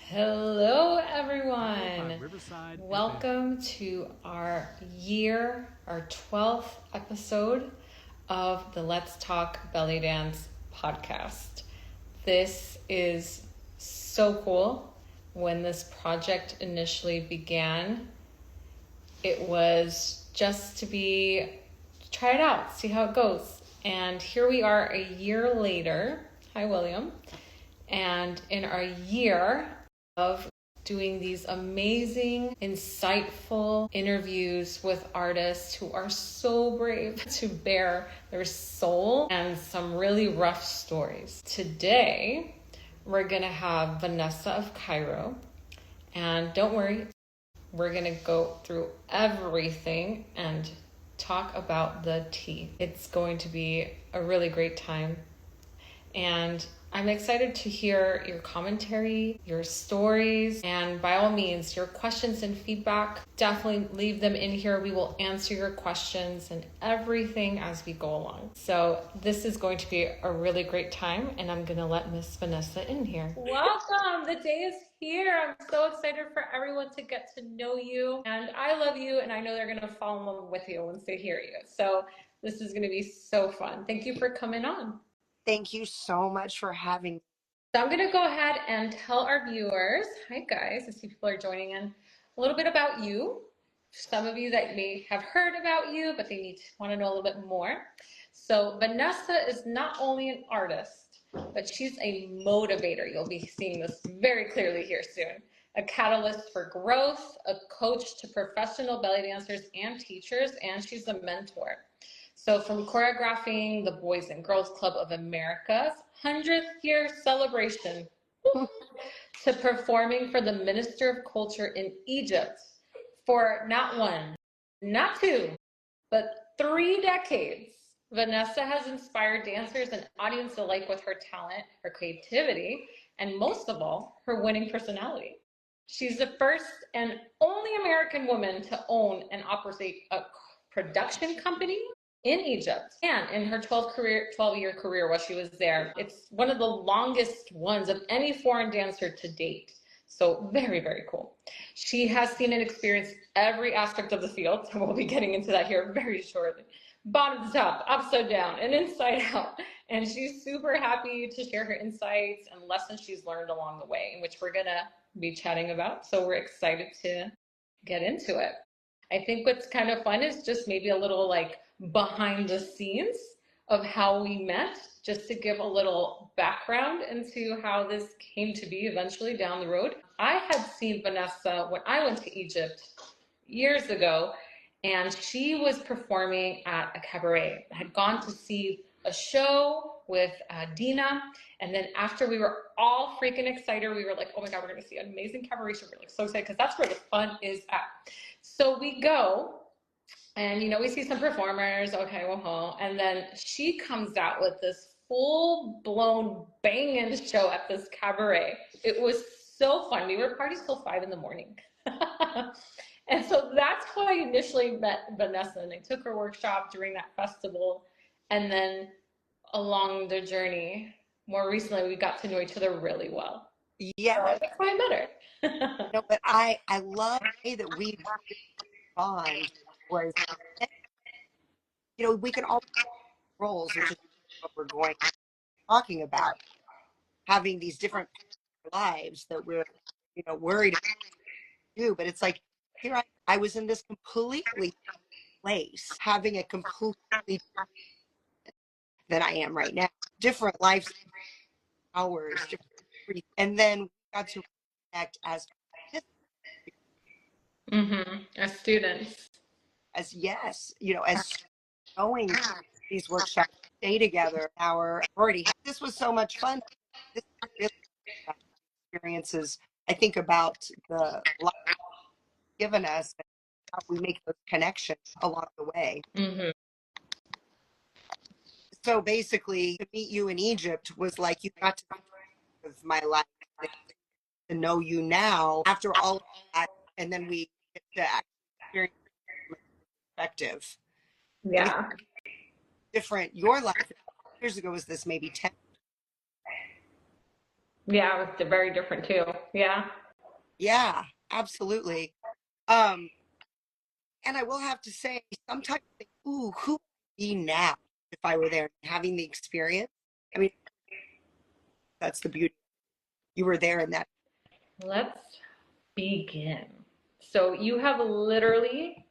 Hello, everyone. Welcome to our 12th episode of the Let's Talk Bellydance podcast. This is so cool. When this project initially began, it was just to try it out, see how it goes. And here we are a year later. Hi, William. And in our year of doing these amazing, insightful interviews with artists who are so brave to bare their soul and some really rough stories. Today, we're gonna have Vanessa of Cairo. And don't worry, we're gonna go through everything and talk about the tea. It's going to be a really great time. And I'm excited to hear your commentary, your stories, and by all means, your questions and feedback. Definitely leave them in here. We will answer your questions and everything as we go along. So this is going to be a really great time, and I'm going to let Miss Vanessa in here. Welcome. The day is here. I'm so excited for everyone to get to know you. And I love you, and I know they're going to fall in love with you once they hear you. So this is going to be so fun. Thank you for coming on. Thank you so much for having me. So I'm going to go ahead and tell our viewers, hi guys, I see people are joining in, a little bit about you. Some of you that may have heard about you, but they want to know a little bit more. So Vanessa is not only an artist, but she's a motivator. You'll be seeing this very clearly here soon. A catalyst for growth, a coach to professional belly dancers and teachers, and she's a mentor. So from choreographing the Boys and Girls Club of America's 100th year celebration to performing for the Minister of Culture in Egypt for not one, not two, but 3 decades, Vanessa has inspired dancers and audience alike with her talent, her creativity, and most of all, her winning personality. She's the first and only American woman to own and operate a production company in Egypt, and in her 12-year career while she was there. It's one of the longest ones of any foreign dancer to date. So very, very cool. She has seen and experienced every aspect of the field, and we'll be getting into that here very shortly. Bottom to top, upside down, and inside out. And she's super happy to share her insights and lessons she's learned along the way, which we're gonna be chatting about. So we're excited to get into it. I think what's kind of fun is just maybe a little like behind the scenes of how we met, just to give a little background into how this came to be eventually down the road. I had seen Vanessa when I went to Egypt years ago, and she was performing at a cabaret. I had gone to see a show with Dina, and then after we were all freaking excited, we were like, oh my God, we're gonna see an amazing cabaret show. We were like so excited because that's where the fun is at. So we go, and we see some performers, okay, well, and then she comes out with this full-blown banging show at this cabaret. It was so fun. We were parties till 5 a.m. And so that's how I initially met Vanessa, and I took her workshop during that festival, and then along the journey, more recently, we got to know each other really well. Yeah, so that's why I met her. No, but I love the way that we bond was, we can all roles, which is what we're going talking about, having these different lives that we're worried about do, but it's like here I was in this completely place, having a completely than I am right now, different life hours, different, and then we got to connect as as students, as going these workshops, stay together. This was so much fun. This really experiences. I think about the life given us, and how we make those connections along the way. So basically, to meet you in Egypt was like you got to of my life, to know you now after all of that, and then we get to experience perspective. Yeah. Different. Your life years ago was this maybe 10. Yeah, it was very different too. Yeah. Yeah, absolutely. Um, and I will have to say, sometimes I think, ooh, who would I be now if I were there having the experience? I mean, that's the beauty. You were there in that. Let's begin. So you have literally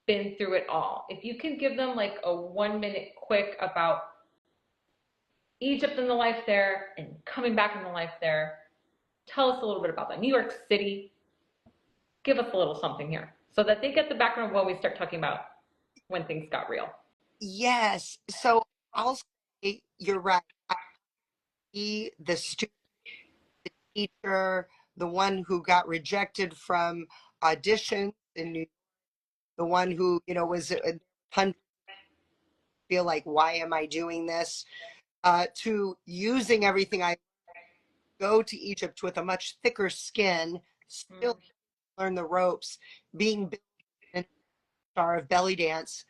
been through it all. If you can give them like a 1 minute quick about Egypt and the life there and coming back in the life there, tell us a little bit about that. New York City, give us a little something here so that they get the background when we start talking about when things got real. Yes. So I'll say you're right. I be the student, the teacher, the one who got rejected from auditions in New York, the one who, was feel like, why am I doing this? To using everything I go to Egypt with a much thicker skin, still learn the ropes, being built a star of belly dance.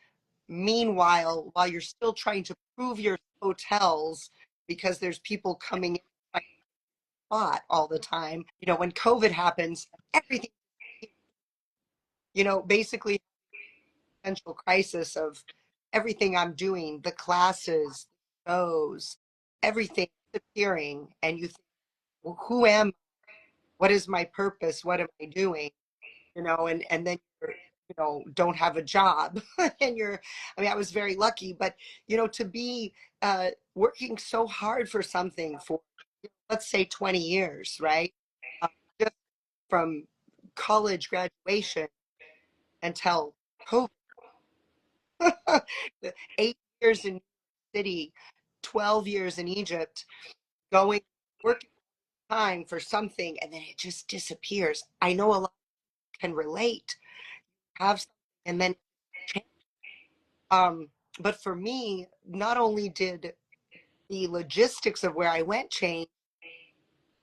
Meanwhile, while you're still trying to prove your hotels, because there's people coming in trying to spot all the time. When COVID happens, everything, basically potential crisis of everything I'm doing, the classes, the shows, everything disappearing, and you think, well, who am I? What is my purpose? What am I doing? And then you're, don't have a job. And I was very lucky, but to be working so hard for something for, let's say 20 years, right? Just from college graduation until COVID. 8 years in New York City, 12 years in Egypt, going, working time for something, and then it just disappears. I know a lot can relate, have something, and then change. But for me, not only did the logistics of where I went change,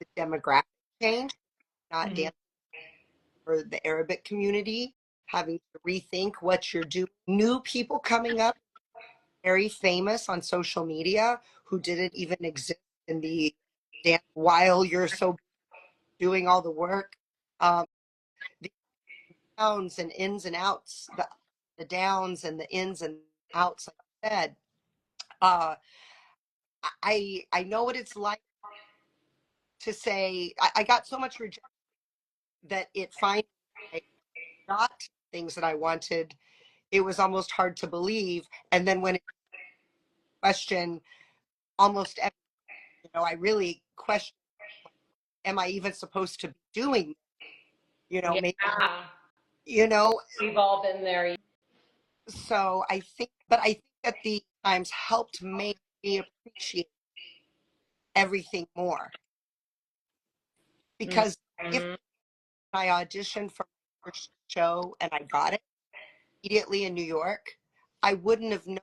the demographic change, not Mm-hmm. dancing for the Arabic community, having to rethink what you're doing. New people coming up, very famous on social media, who didn't even exist in the dance while you're so doing all the work. Um, the downs and ins and outs, the downs and the ins and outs, like I said. Uh, I know what it's like to say I got so much rejection that it finally I got things that I wanted. It was almost hard to believe. And then when it questioned almost every, I really questioned, am I even supposed to be doing, maybe, Yeah, you know, we've all been there. so I think that the times helped make me appreciate everything more, because if Mm-hmm. I auditioned for my first show and I got it immediately in New York, I wouldn't have known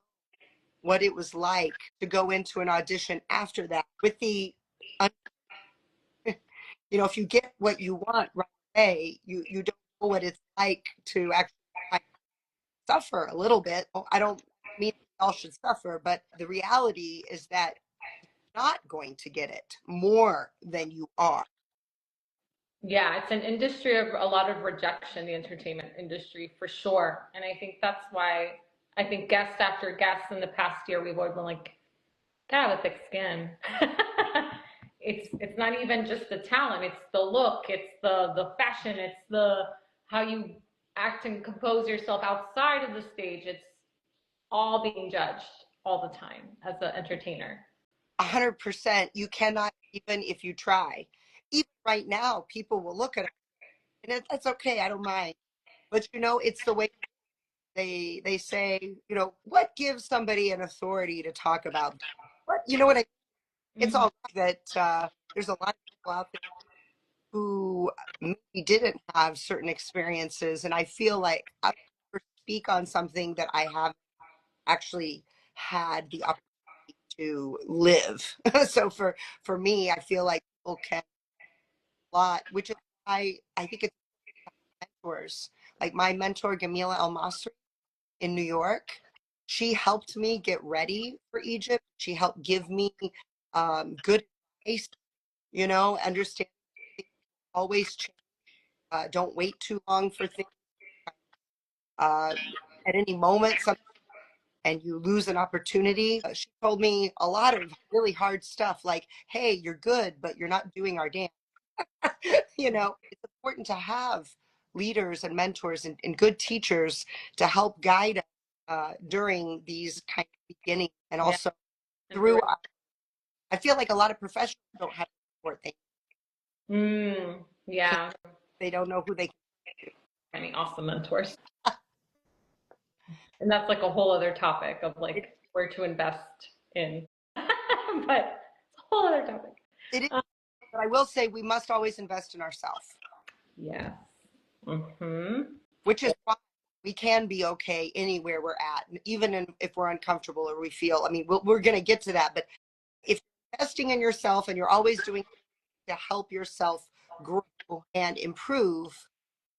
what it was like to go into an audition after that with the, if you get what you want right away, you don't know what it's like to actually suffer a little bit. I don't mean we all should suffer, but the reality is that you're not going to get it more than you are. Yeah, it's an industry of a lot of rejection, the entertainment industry for sure. And I think that's why I think guest after guest in the past year, we've always been like, gotta have a thick skin. It's not even just the talent, it's the look, it's the fashion, it's the how you act and compose yourself outside of the stage. It's all being judged all the time as an entertainer. 100%. You cannot, even if you try. Even right now, people will look at it, and that's okay. I don't mind. But it's the way they say, what gives somebody an authority to talk about what, what I, it's Mm-hmm. all right that there's a lot of people out there who maybe didn't have certain experiences, and I feel like I would never speak on something that I have actually had the opportunity to live. So for me, I feel like people can a lot, which is why I think it's mentors. Like my mentor Gamila El Masri in New York, she helped me get ready for Egypt. She helped give me good advice, you know, understand things always change. Don't wait too long for things. Uh, at any moment, something and you lose an opportunity. She told me a lot of really hard stuff like, hey, you're good, but you're not doing our dance. You know, it's important to have leaders and mentors and good teachers to help guide us during these kind of beginnings and Yeah. also through. I feel like a lot of professionals don't have support. Yeah. They don't know who they can do. Any awesome mentors. And that's like a whole other topic of It, like where to invest in. But it's a whole other topic. it is, but I will say we must always invest in ourselves. Yes. Mm-hmm. Which is why we can be okay anywhere we're at, even if we're uncomfortable or we feel. I mean, we're going to get to that, but if you're investing in yourself and you're always doing to help yourself grow and improve,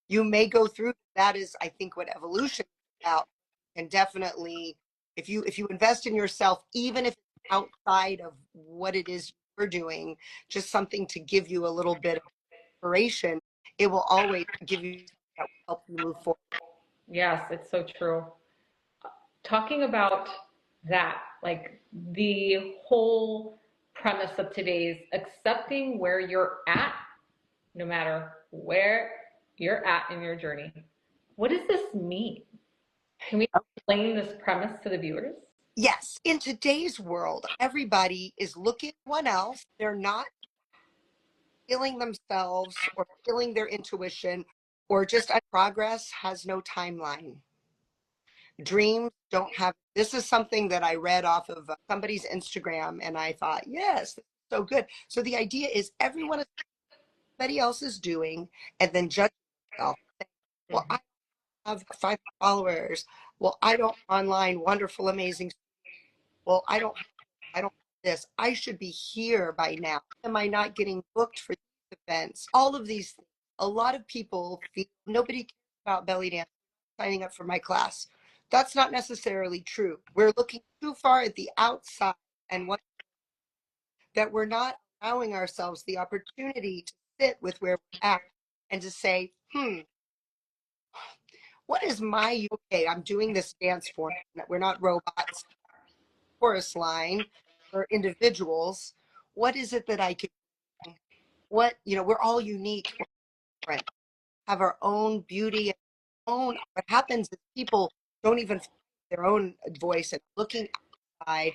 you may go through. That is, I think, what evolution is about. And definitely, if you invest in yourself, even if it's outside of what it is you're doing, just something to give you a little bit of inspiration, it will always give you that will help you move forward. Yes, it's so true. Talking about that, like the whole premise of today's accepting where you're at, no matter where you're at in your journey. What does this mean? Can we explain this premise to the viewers? Yes, in today's world, everybody is looking at one else. They're not feeling themselves or feeling their intuition or just progress has no timeline. Dreams don't have. This is something that I read off of somebody's Instagram, and I thought, yes, this is so good. So the idea is everyone is everybody else is doing, and then judge yourself. Well, I have 5 followers. Well, I don't online wonderful, amazing. Well, I don't have this. I should be here by now. Am I not getting booked for these events? All of these things. A lot of people feel nobody cares about belly dance signing up for my class. That's not necessarily true. We're looking too far at the outside and what that we're not allowing ourselves the opportunity to sit with where we're at and to say, what is my okay? I'm doing this dance form. We're not robots, chorus line, or individuals. What is it that I can? What we're all unique, we're different, have our own beauty. And own. What happens is people don't even find their own voice and looking outside.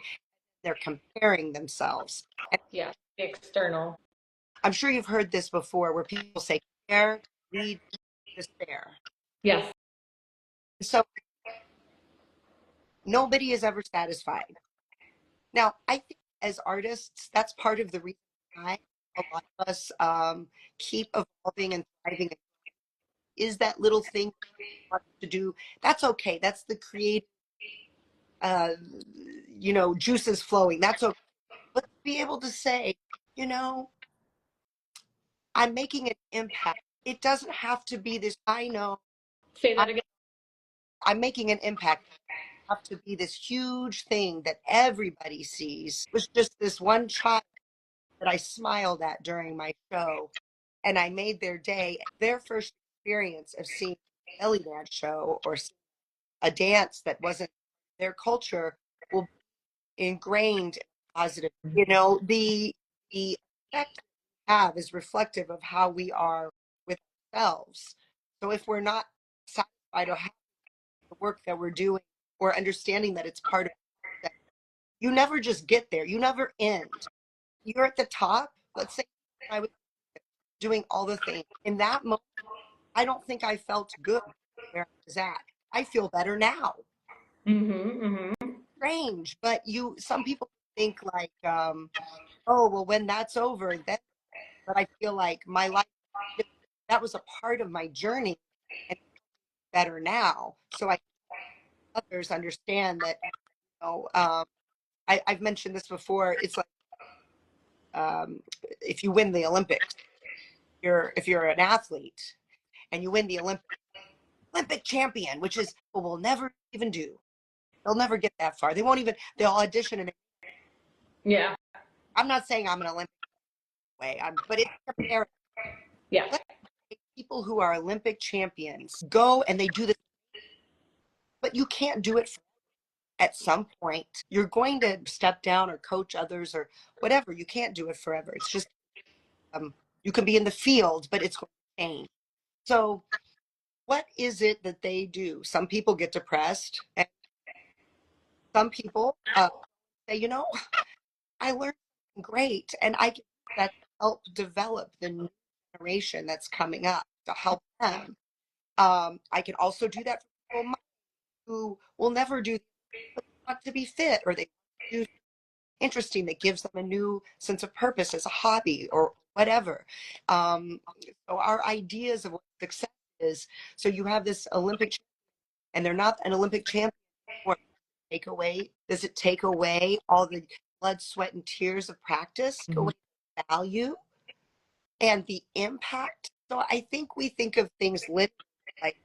They're comparing themselves. And Yeah, the external. I'm sure you've heard this before, where people say, "Care leads to despair." Yes. So nobody is ever satisfied. Now, I think as artists, that's part of the reason why a lot of us keep evolving and thriving. Is that little thing we want to do? That's okay. That's the creative, uh, juices flowing. That's okay. But to be able to say, you know, I'm making an impact. It doesn't have to be this. I know Say I, that again. I'm making an impact. Have to be this huge thing that everybody sees. It was just this one child that I smiled at during my show, and I made their day. Their first experience of seeing a belly dance show or a dance that wasn't their culture will be ingrained in positive. The effect we have is reflective of how we are with ourselves. So if we're not satisfied or happy with the work that we're doing or understanding that it's part of that, you never just get there. You never end. You're at the top. Let's say I was doing all the things. In that moment, I don't think I felt good where I was at. I feel better now. Mm-hmm, mm-hmm. Strange, but some people think like, oh, well, when that's over, then. But I feel like my life, that was a part of my journey, and better now. So I others understand that. I've mentioned this before. It's like if you win the Olympics, if you're an athlete and you win the Olympic champion, which is what we'll never even do. They'll never get that far. They won't even. They'll audition and Yeah. I'm not saying I'm an Olympic. way. But it's comparing. Yeah. Let's say people who are Olympic champions go and they do this, but you can't do it at some point. You're going to step down or coach others or whatever. You can't do it forever. It's just you can be in the field, but it's going to change. So what is it that they do? Some people get depressed, and some people say, I learned something great, and I can use that to help develop the new generation that's coming up to help them. I can also do that for people who will never do, but want to be fit, or they do interesting that gives them a new sense of purpose as a hobby or whatever. So our ideas of what success is. So you have this Olympic, and they're not an Olympic champion. Does it take away all the blood, sweat, and tears of practice? Go away the value and the impact. So I think we think of things literally like,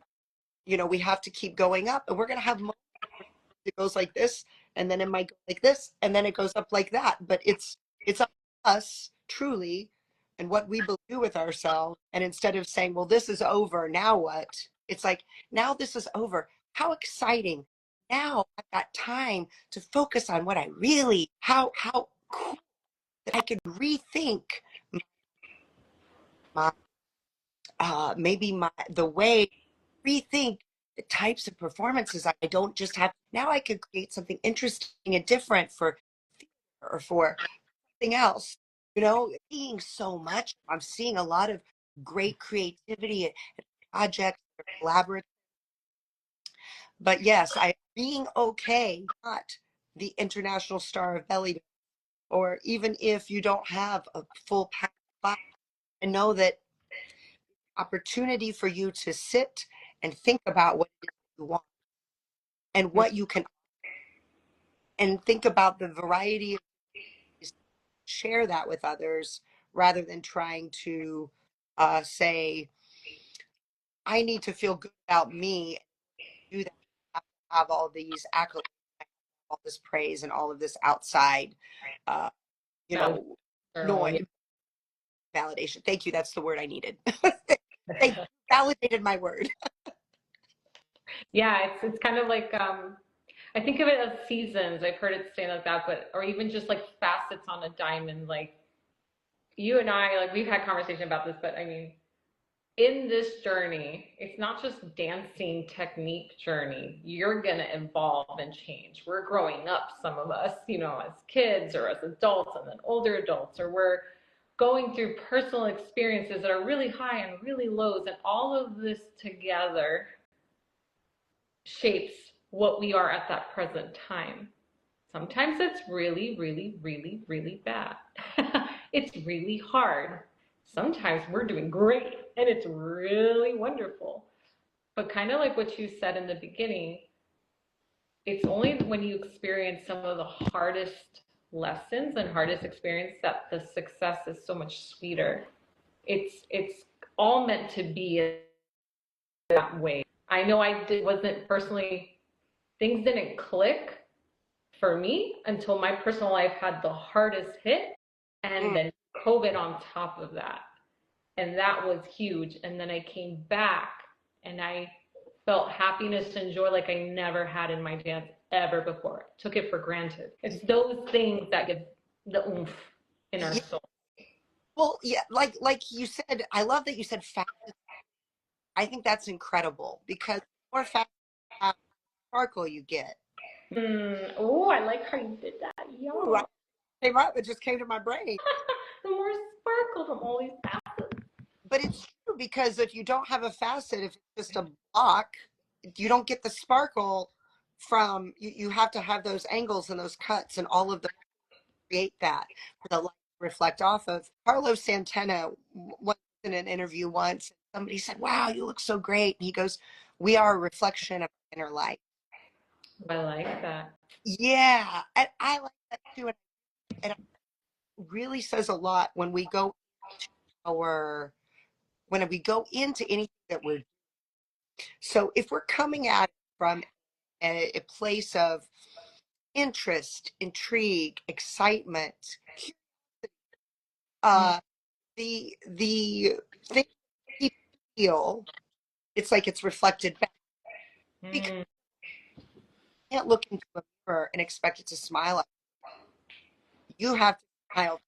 we have to keep going up, and we're going to have moments where it goes like this, and then it might go like this, and then it goes up like that. But it's up to us truly and what we do with ourselves. And instead of saying, well, this is over, now what? It's like, now this is over. How exciting. Now I've got time to focus on what I really, how cool that I could rethink my, maybe the way, rethink the types of performances. I don't just have, now I could create something interesting and different for theater or for something else. Seeing so much. I'm seeing a lot of great creativity and projects that are collaborative. But yes, I being okay, not the international star of belly dance, or even if you don't have a full pack class, and know that opportunity for you to sit and think about what it is you want and what you can, and think about the variety of ways to share that with others rather than trying to say, I need to feel good about me. Do that. I have to have all these accolades, all this praise, and all of this outside, uh, you know, noise, validation. Thank you. That's the word I needed. They validated my word. Yeah, it's kind of like I think of it as seasons. I've heard it say like that, but or even just like facets on a diamond. Like you and I, like we've had conversation about this, but I mean, in this journey, it's not just dancing technique journey. You're gonna evolve and change. We're growing up, some of us, as kids or as adults and then older adults, or we're going through personal experiences that are really high and really lows, and all of this together shapes what we are at that present time. Sometimes it's really, really, really, really bad. It's really hard. Sometimes we're doing great and it's really wonderful. But kind of like what you said in the beginning, it's only when you experience some of the hardest lessons and hardest experience that the success is so much sweeter. It's all meant to be that way. I know wasn't personally, things didn't click for me until my personal life had the hardest hit, and Mm. then COVID on top of that. And that was huge. And then I came back and I felt happiness and joy like I never had in my dance ever before. Took it for granted. It's those things that give the oomph in our Yeah, soul. well, yeah, like you said, I love that you said fast. I think that's incredible because the more fast sparkle you get. Oh, I like how you did that. Ooh, I Yeah. came up, it just came to my brain. The more sparkle from all these. But it's true because if you don't have a facet, if it's just a block, you don't get the sparkle from you have to have those angles and those cuts and all of the create that for the light to reflect off of. Carlos Santana was in an interview once, somebody said, wow, you look so great. And he goes, we are a reflection of inner light. I like that. Yeah, and I like that too. And it really says a lot when we go into when we go into anything that we're. So if we're coming at it from a place of interest, intrigue, excitement, the thing people feel, it's like it's reflected back. Because Mm. you can't look into a mirror and expect it to smile at you. You have to smile,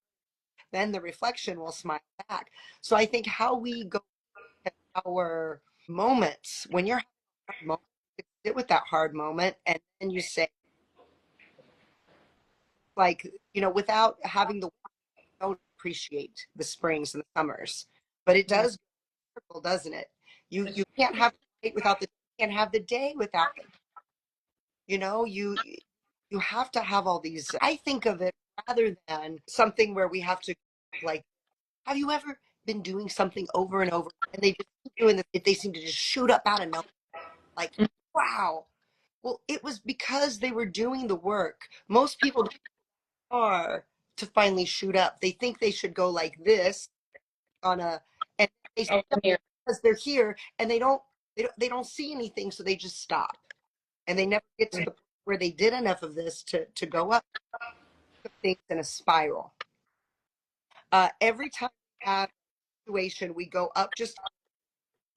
then the reflection will smile back. So I think how we go at our moments, when you're having a hard moment, you sit with that hard moment and then you say, like, without having the don't appreciate the springs and the summers. But it Mm. does go, doesn't it? You can't have the night without the, you can't have the day without the, you know, you have to have all these. I think of it rather than something where we have to, like, have you ever been doing something over and over and they just keep doing this, they seem to just shoot up out of nowhere, like, wow. Well, it was because they were doing the work. Most people are to finally shoot up. They think they should go like this on a, and they Oh, stop here. because they're here and they don't see anything, so they just stop and they never get to the point where they did enough of this to go up things in a spiral. Every time we have a situation, we go up just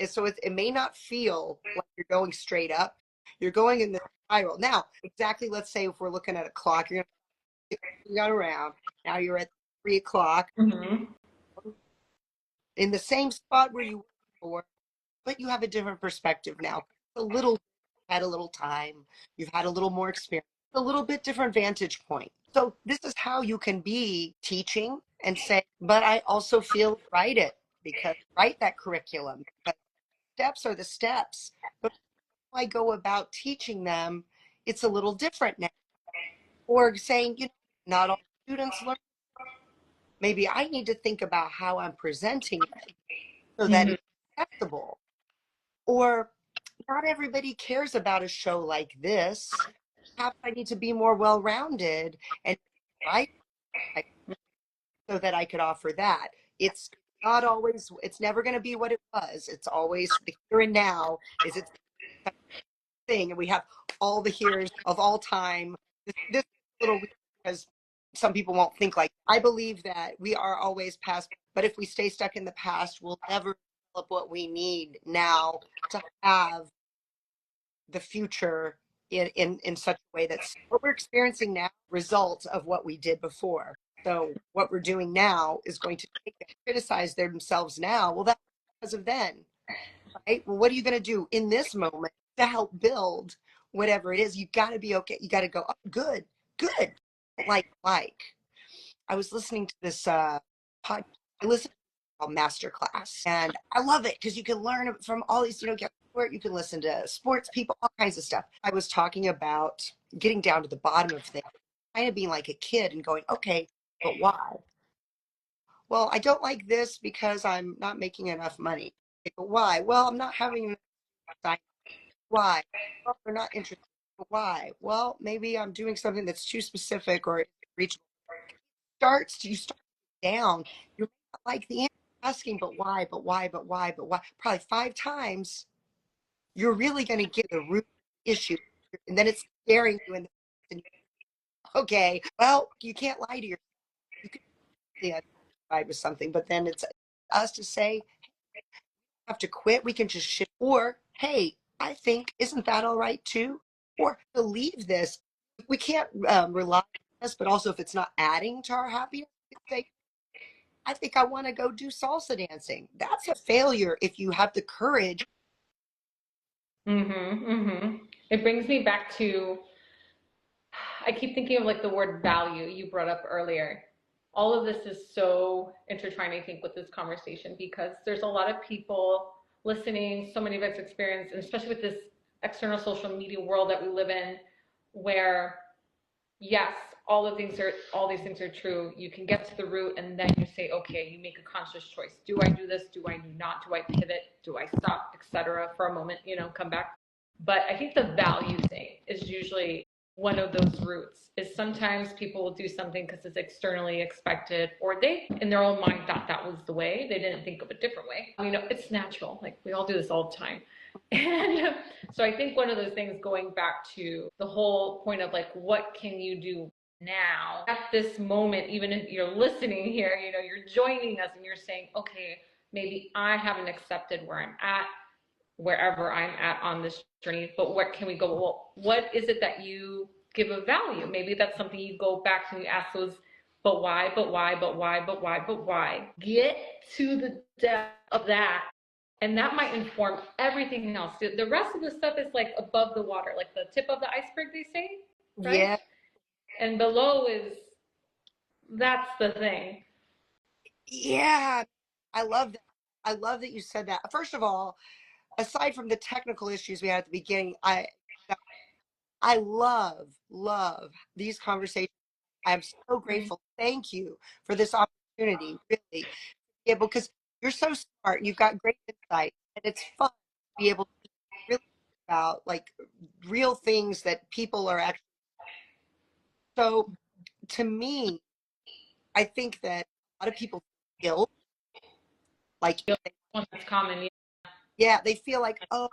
so it may not feel like you're going straight up. You're going in the spiral. Now, exactly, let's say if we're looking at a clock, you're going to got around. Now you're at 3 o'clock Mm-hmm. in the same spot where you were before, but you have a different perspective now. A little, had a little time, you've had a little more experience, a little bit different vantage point. So this is how you can be teaching and say, but I also feel write it because write that curriculum because steps are the steps. But I go about teaching them, it's a little different now. Or saying, not all students learn. Maybe I need to think about how I'm presenting it so that Mm-hmm. it's accessible. Or not everybody cares about a show like this. Perhaps I need to be more well-rounded and right so that I could offer that. It's not always, it's never going to be what it was. It's always the here and now is its thing. And we have all the here's of all time. This is a little weird because some people won't think like, I believe that we are always past, but if we stay stuck in the past, we'll never develop what we need now to have the future in such a way that's what we're experiencing now, results of what we did before. So what we're doing now is going to take and criticize themselves now. Well, that's because of then, right? Well, what are you going to do in this moment to help build whatever it is? You got to be okay. You got to go, oh, good, good. Like, I was listening to this podcast. I listened to a master class and I love it because you can learn from all these, you can listen to sports people, all kinds of stuff. I was talking about getting down to the bottom of things, kind of being like a kid and going, okay, but why? Well, I don't like this because I'm not making enough money. Okay, but why? Well, I'm not having enough time. Why? Well, they're not interested. But why? Well, maybe I'm doing something that's too specific or reachable. You start down. You may not like the answer asking, but why? But why? But why? But why? Probably 5 times. You're really going to get the root issue, and then it's scaring you. And okay, well, you can't lie to yourself. You can be identified with something, but then it's us to say, have to quit. We can just shift. Or, hey, I think, isn't that all right too? Or to leave this. We can't rely on this, but also if it's not adding to our happiness, say, I think I want to go do salsa dancing. That's a failure if you have the courage. Mm-hmm. Mm-hmm. It brings me back to, I keep thinking of like the word value you brought up earlier. All of this is so intertwined, I think, with this conversation because there's a lot of people listening, so many of us experience, and especially with this external social media world that we live in, where yes, all these things are true. You can get to the root and then you say, okay, you make a conscious choice. Do I do this? Do I do not? Do I pivot? Do I stop, etc. for a moment, come back. But I think the value thing is usually one of those roots is sometimes people will do something because it's externally expected or they in their own mind thought that was the way. They didn't think of a different way. It's natural. Like we all do this all the time. And so I think one of those things going back to the whole point of like, what can you do now at this moment, even if you're listening here, you're joining us and you're saying, okay, maybe I haven't accepted where I'm at, wherever I'm at on this journey, but where can we go? Well, what is it that you give a value? Maybe that's something you go back and you ask those, but why, but why, but why, but why, but why? Get to the depth of that. And that might inform everything else. The rest of the stuff is like above the water, like the tip of the iceberg, they say, right? Yeah. And below is, that's the thing. Yeah. I love that. I love that you said that. First of all, aside from the technical issues we had at the beginning, I love these conversations. I'm so grateful. Thank you for this opportunity, really, to be able, because you're so smart. You've got great insight, and it's fun to be able to really think about like real things that people are actually. So to me, I think that a lot of people feel guilt, like they, One that's common. yeah, they feel like, oh,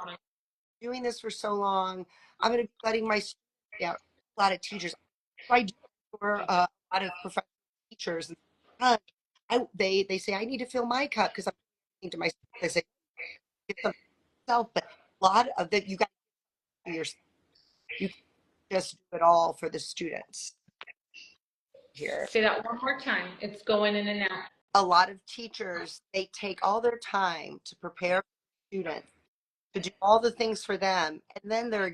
doing this for so long, I'm going to be letting my students down. A lot of teachers, I do for a lot of professional teachers, and they say I need to fill my cup because I'm giving to my students. I say give something to yourself, but a lot of that you got to do yourself. You can't just do it all for the students here. Say that one more time. It's going in and out. A lot of teachers, they take all their time to prepare students to do all the things for them, and then they're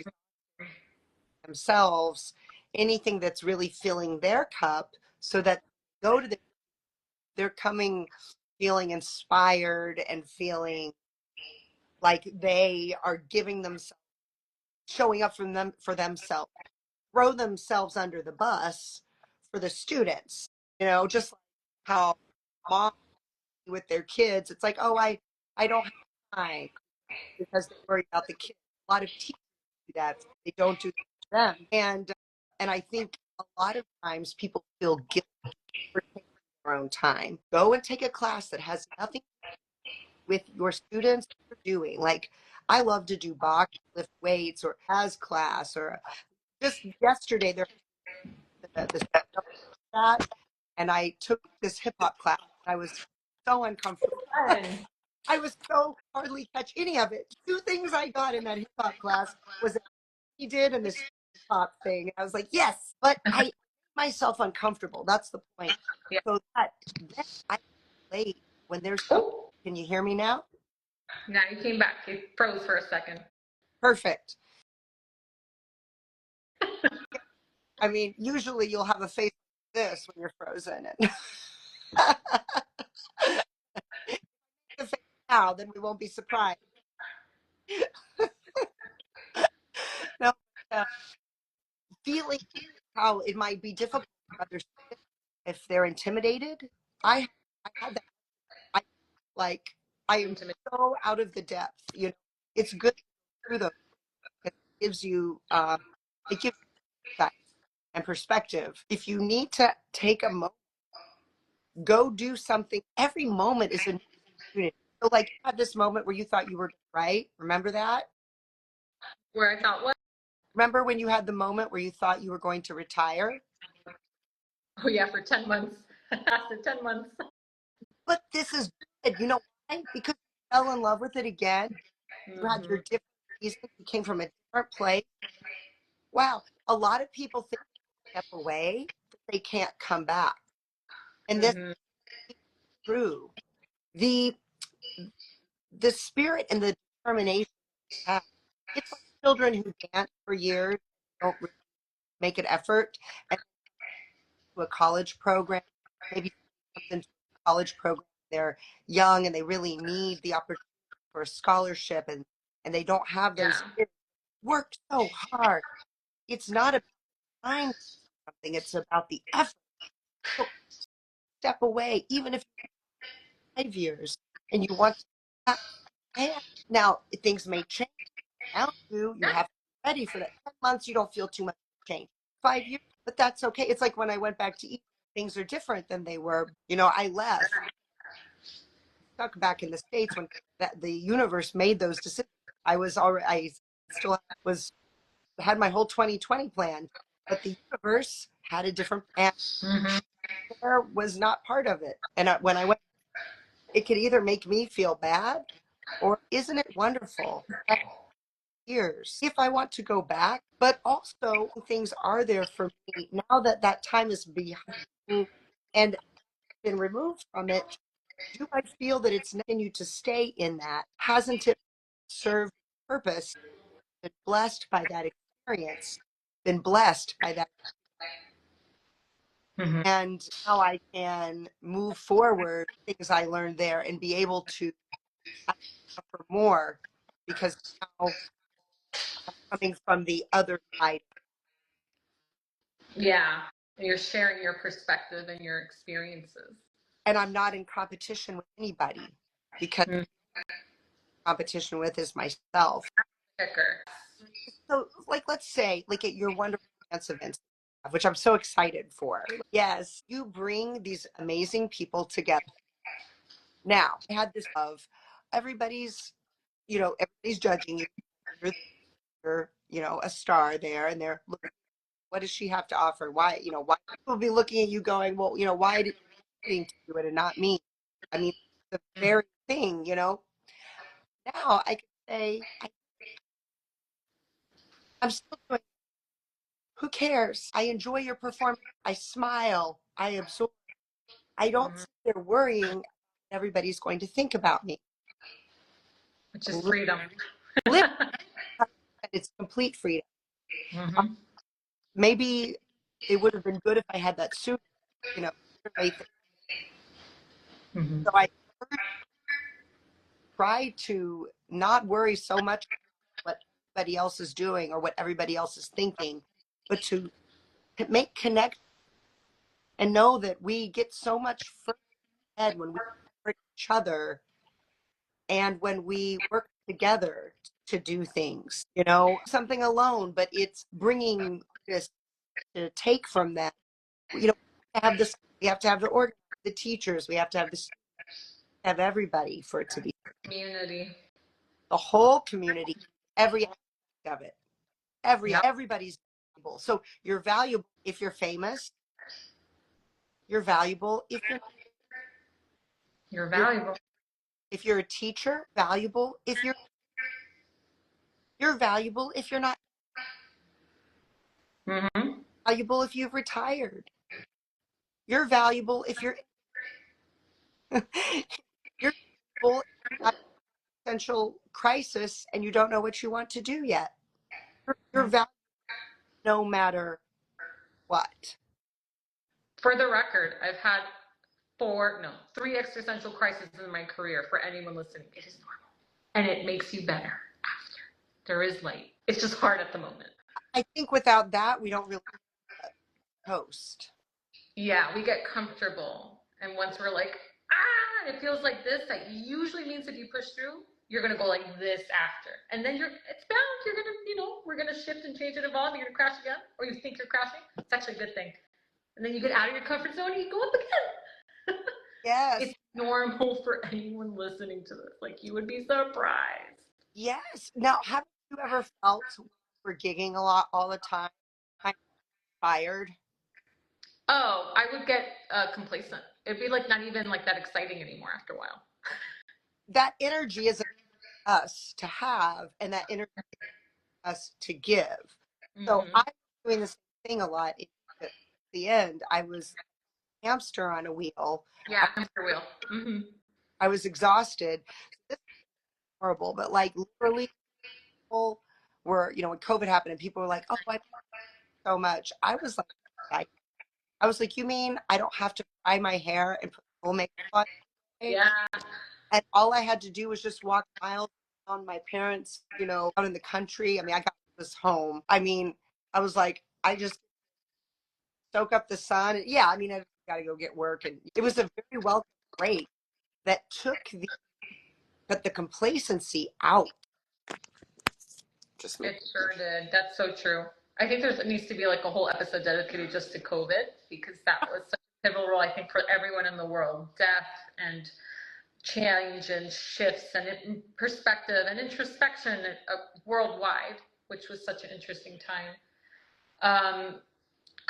themselves anything that's really filling their cup so that they go to they're coming feeling inspired and feeling like they are giving themselves, showing up for themselves, throw themselves under the bus for the students, just like how moms with their kids, it's like, oh, I don't have time because they worry about the kids. A lot of teachers do that. They don't do that for them. And I think a lot of times people feel guilty for taking their own time. Go and take a class that has nothing with your students doing. Like I love to do box lift weights or as class, or just yesterday there the that, and I took this hip hop class. I was so uncomfortable. I was so hardly catch any of it. Two things I got in that hip hop class was that he did and this hip hop thing. I was like, yes, but I made myself uncomfortable. That's the point. Yeah. So that then I late when there's something. Oh, Can you hear me now? now you came back. You froze for a second. Perfect. I mean, usually you'll have a face like this when you're frozen. And the face now, then we won't be surprised. No, uh, feeling how it might be difficult for other students if they're intimidated. I I had that. I like I am so out of the depth. It's good through those. It gives you it gives you insight and perspective. If you need to take a moment, go do something. Every moment is a new opportunity. So like you had this moment where you thought you were right. Remember that? Where I thought, what? Remember when you had the moment where you thought you were going to retire? Oh, yeah, for 10 months. After 10 months. But this is good. You know why? Because you fell in love with it again. You had your Mm-hmm. different reasons. You came from a different place. Wow. A lot of people think they step away, that they can't come back. And this Mm-hmm. is true. The the spirit and the determination you have. It's like children who dance for years, don't really make an effort, and to a college program, maybe something to a college program. They're young and they really need the opportunity for a scholarship, and they don't have Yeah. those years. Work so hard. It's not about time something, it's about the effort. So step away, even if it's 5 years and you want to, and now things may change. Now you Yeah. have to be ready for that. 10 months, you don't feel too much change. 5 years, but that's okay. It's like when I went back to Egypt, things are different than they were. I left, stuck back in the States when the universe made those decisions. I still was had my whole 2020 planned, but the universe had a different, and Mm-hmm. there was not part of it. And when I went, it could either make me feel bad, or isn't it wonderful? Years if I want to go back, but also things are there for me now that that time is behind me and been removed from it. Do I feel that it's continue to stay in that? Hasn't it served purpose? Been blessed by that experience, been blessed by that, Mm-hmm. and now I can move forward things I learned there and be able to offer more, because now I'm coming from the other side. Yeah. You're sharing your perspective and your experiences. And I'm not in competition with anybody, because Mm. competition with is myself. Kicker. So, like, let's say, like at your wonderful dance events, which I'm so excited for. Yes, you bring these amazing people together. Now, I had this of everybody's, everybody's judging you. You're, a star there, and they're looking, what does she have to offer? Why people be looking at you going, well, why did you do it and not me? I mean, the very thing. Now I can say, I'm still doing, who cares? I enjoy your performance. I smile. I absorb. I don't Mm-hmm. sit there worrying what everybody's going to think about me. Which is freedom. Live, it's complete freedom. Mm-hmm. Maybe it would have been good if I had that sooner, you know, Mm-hmm. so I try to not worry so much what everybody else is doing or what everybody else is thinking, but to make connect and know that we get so much further ahead when we support each other and when we work together to do things, something alone, but it's bringing this to take from that. Have this, we have to have the org, the teachers, we have to have this, have everybody for it to be Community. the whole community, every aspect of it, Yep. everybody's valuable. So you're valuable if you're famous. You're valuable if You're you're valuable. if you're a teacher. Valuable if you're valuable if you're not. Mm-hmm. Valuable if you've retired. You're valuable if you're you're valuable if you're not in an existential crisis and you don't know what you want to do yet. You're valuable no matter what. For the record, I've had three existential crises in my career. For anyone listening, it is normal. And it makes you better after. There is light. It's just hard at the moment. I think without that, we don't really host. Yeah, we get comfortable. And once we're like, it feels like this, that usually means if you push through, you're going to go like this after. And then it's bound. You're going to, we're going to shift and change and evolve. You're going to crash again, or you think you're crashing. It's actually a good thing. And then you get out of your comfort zone and you go up again. Yes. It's normal for anyone listening to this. Like, you would be surprised. Yes. Now, haven't you ever felt we're gigging a lot all the time, kind of tired? Oh, I would get complacent. It'd be like not even like that exciting anymore after a while. That energy is us to have, and that energy is us to give. So Mm-hmm. I'm doing the same thing a lot. At the end, I was a hamster on a wheel. Yeah, hamster wheel. Mm-hmm. I was exhausted. This is horrible, but like literally, people were, when COVID happened, and people were like, "Oh, I miss you so much." I was like, I was like, "You mean I don't have to dye my hair and put full makeup on?" Yeah. And all I had to do was just walk miles on my parents, out in the country. I mean, I got this home. I mean, I was like, I just soak up the sun. Yeah, I mean, I got to go get work. And it was a very welcome break that took the complacency out. It sure did. That's so true. I think there needs to be like a whole episode dedicated just to COVID, because that was such a pivotal role, I think, for everyone in the world. Death and change and shifts and perspective and introspection worldwide, which was such an interesting time.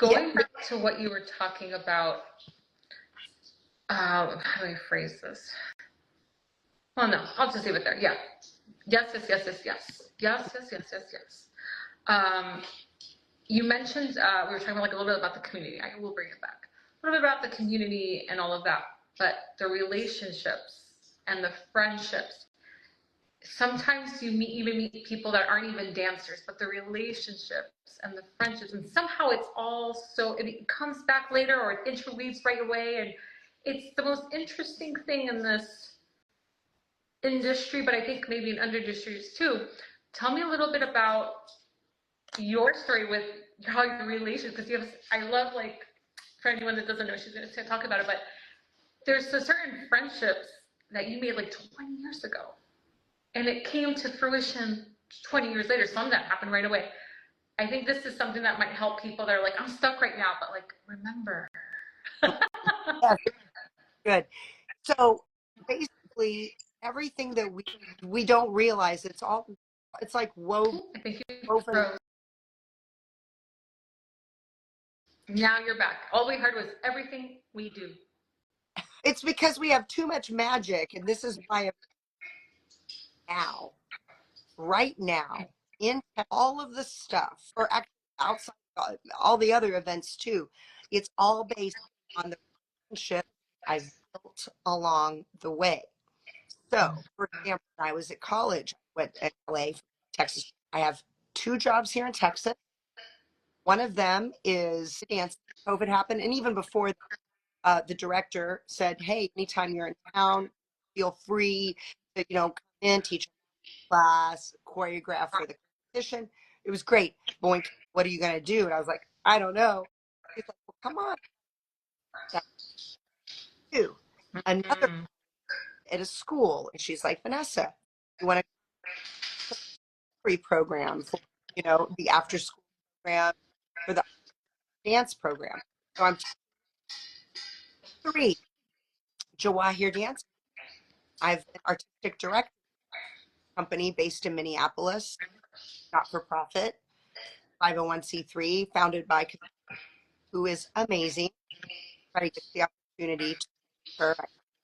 Yeah. Going back to what you were talking about, how do I phrase this? Well, no, I'll just leave it there. Yeah. Yes, yes, yes, yes, yes. Yes, yes, yes, yes, yes. Um, you mentioned, we were talking about like a little bit about the community. I will bring it back. A little bit about the community and all of that. But the relationships and the friendships, sometimes you even meet people that aren't even dancers, but the relationships and the friendships, and somehow it's all so, it comes back later or it interweaves right away. And it's the most interesting thing in this industry, but I think maybe in other industries too. Tell me a little bit about your story with how your relationship, because you have, I love, like, for anyone that doesn't know, she's going to talk about it, but there's a certain friendships that you made like 20 years ago, and it came to fruition 20 years later. Some that happened right away. I think this is something that might help people that are like, I'm stuck right now, but like, remember. Yes, good. So basically, everything that we don't realize, it's like I think you woven. froze. Now you're back. All we heard was everything we do. It's because we have too much magic, and this is why now, right now, in all of the stuff, or actually outside all the other events too, it's all based on the relationship I've built along the way. So, for example, when I was at college, I went at LA, Texas. I have two jobs here in Texas. One of them is dance. COVID happened, and even before, the director said, "Hey, anytime you're in town, feel free to come in, teach a class, choreograph for the competition." It was great. Boink, what are you going to do? And I was like, I don't know. He's like, well, come on. That's you. Another Mm-hmm. at a school, and she's like, Vanessa, you want to free program for the after school program for the dance program. So I'm three Jawahir Dance. I've been artistic director company based in Minneapolis, not for profit, 501c3, founded by who is amazing. I get the opportunity to her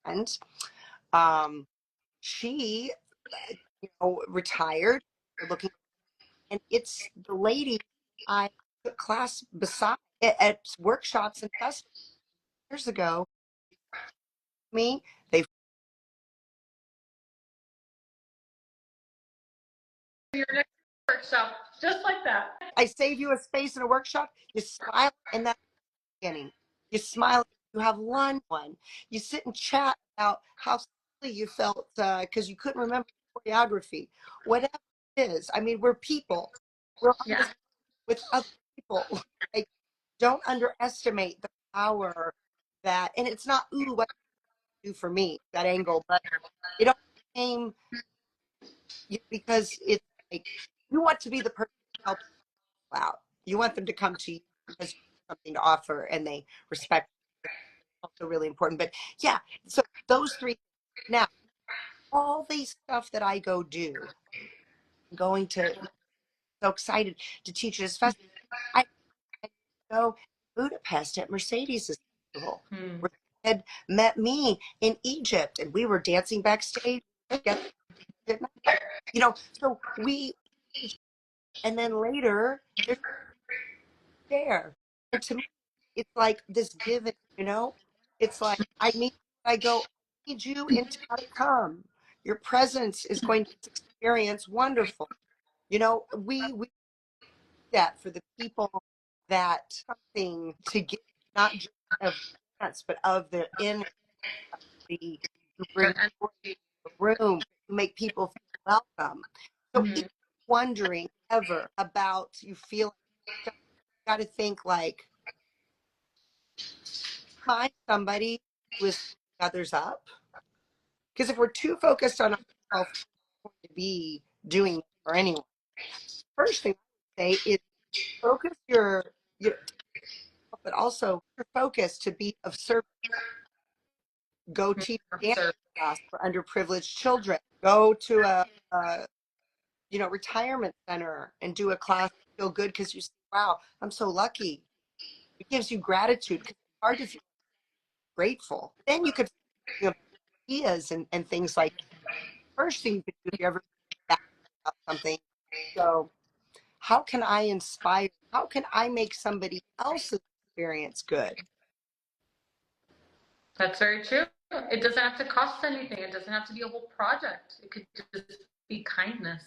friend. Um, she, retired. We're looking, and it's the lady I took class beside at workshops and festivals years ago. Me, they Your next workshop, just like that. I save you a space in a workshop. You smile, and that's the beginning. You smile. You have lunch. You sit and chat about how silly you felt because you couldn't remember choreography. Whatever it is. I mean, we're people. We're on Yeah. this with other people. Like, don't underestimate the power that. And it's not what do for me that angle, but it all came because it's like you want to be the person to help out. You want them to come to you because you have something to offer and they respect you. It's also really important. But yeah, so those three. Now, all the stuff that I go do, I'm going to, so excited to teach at this festival. I go to Budapest at Mercedes' festival Hmm. where they had met me in Egypt and we were dancing backstage together. So we, and then later there's there. And to me, it's like this giving. It's like I go, I need you in town to come. Your presence is going to make this experience wonderful. We do that for the people that something to give, not just of dance, but of their energy. You Your bring joy energy. to the room, you make people feel welcome. So if Mm-hmm. you're wondering ever about you feel like, you got to think like, find somebody who is others up. Because if we're too focused on ourselves, we're going to be doing it for anyone. First thing I would say is focus your but also your focus to be of service. Go teach dance Sir. class for underprivileged children. Go to a retirement center and do a class. Feel good because you say, "Wow, I'm so lucky." It gives you gratitude because it's hard to feel grateful. Then you could think of ideas and things like that. First thing you could do if you're ever bad about something. So how can I inspire? How can I make somebody else's experience good? That's very true. It doesn't have to cost anything. It doesn't have to be a whole project. It could just be kindness.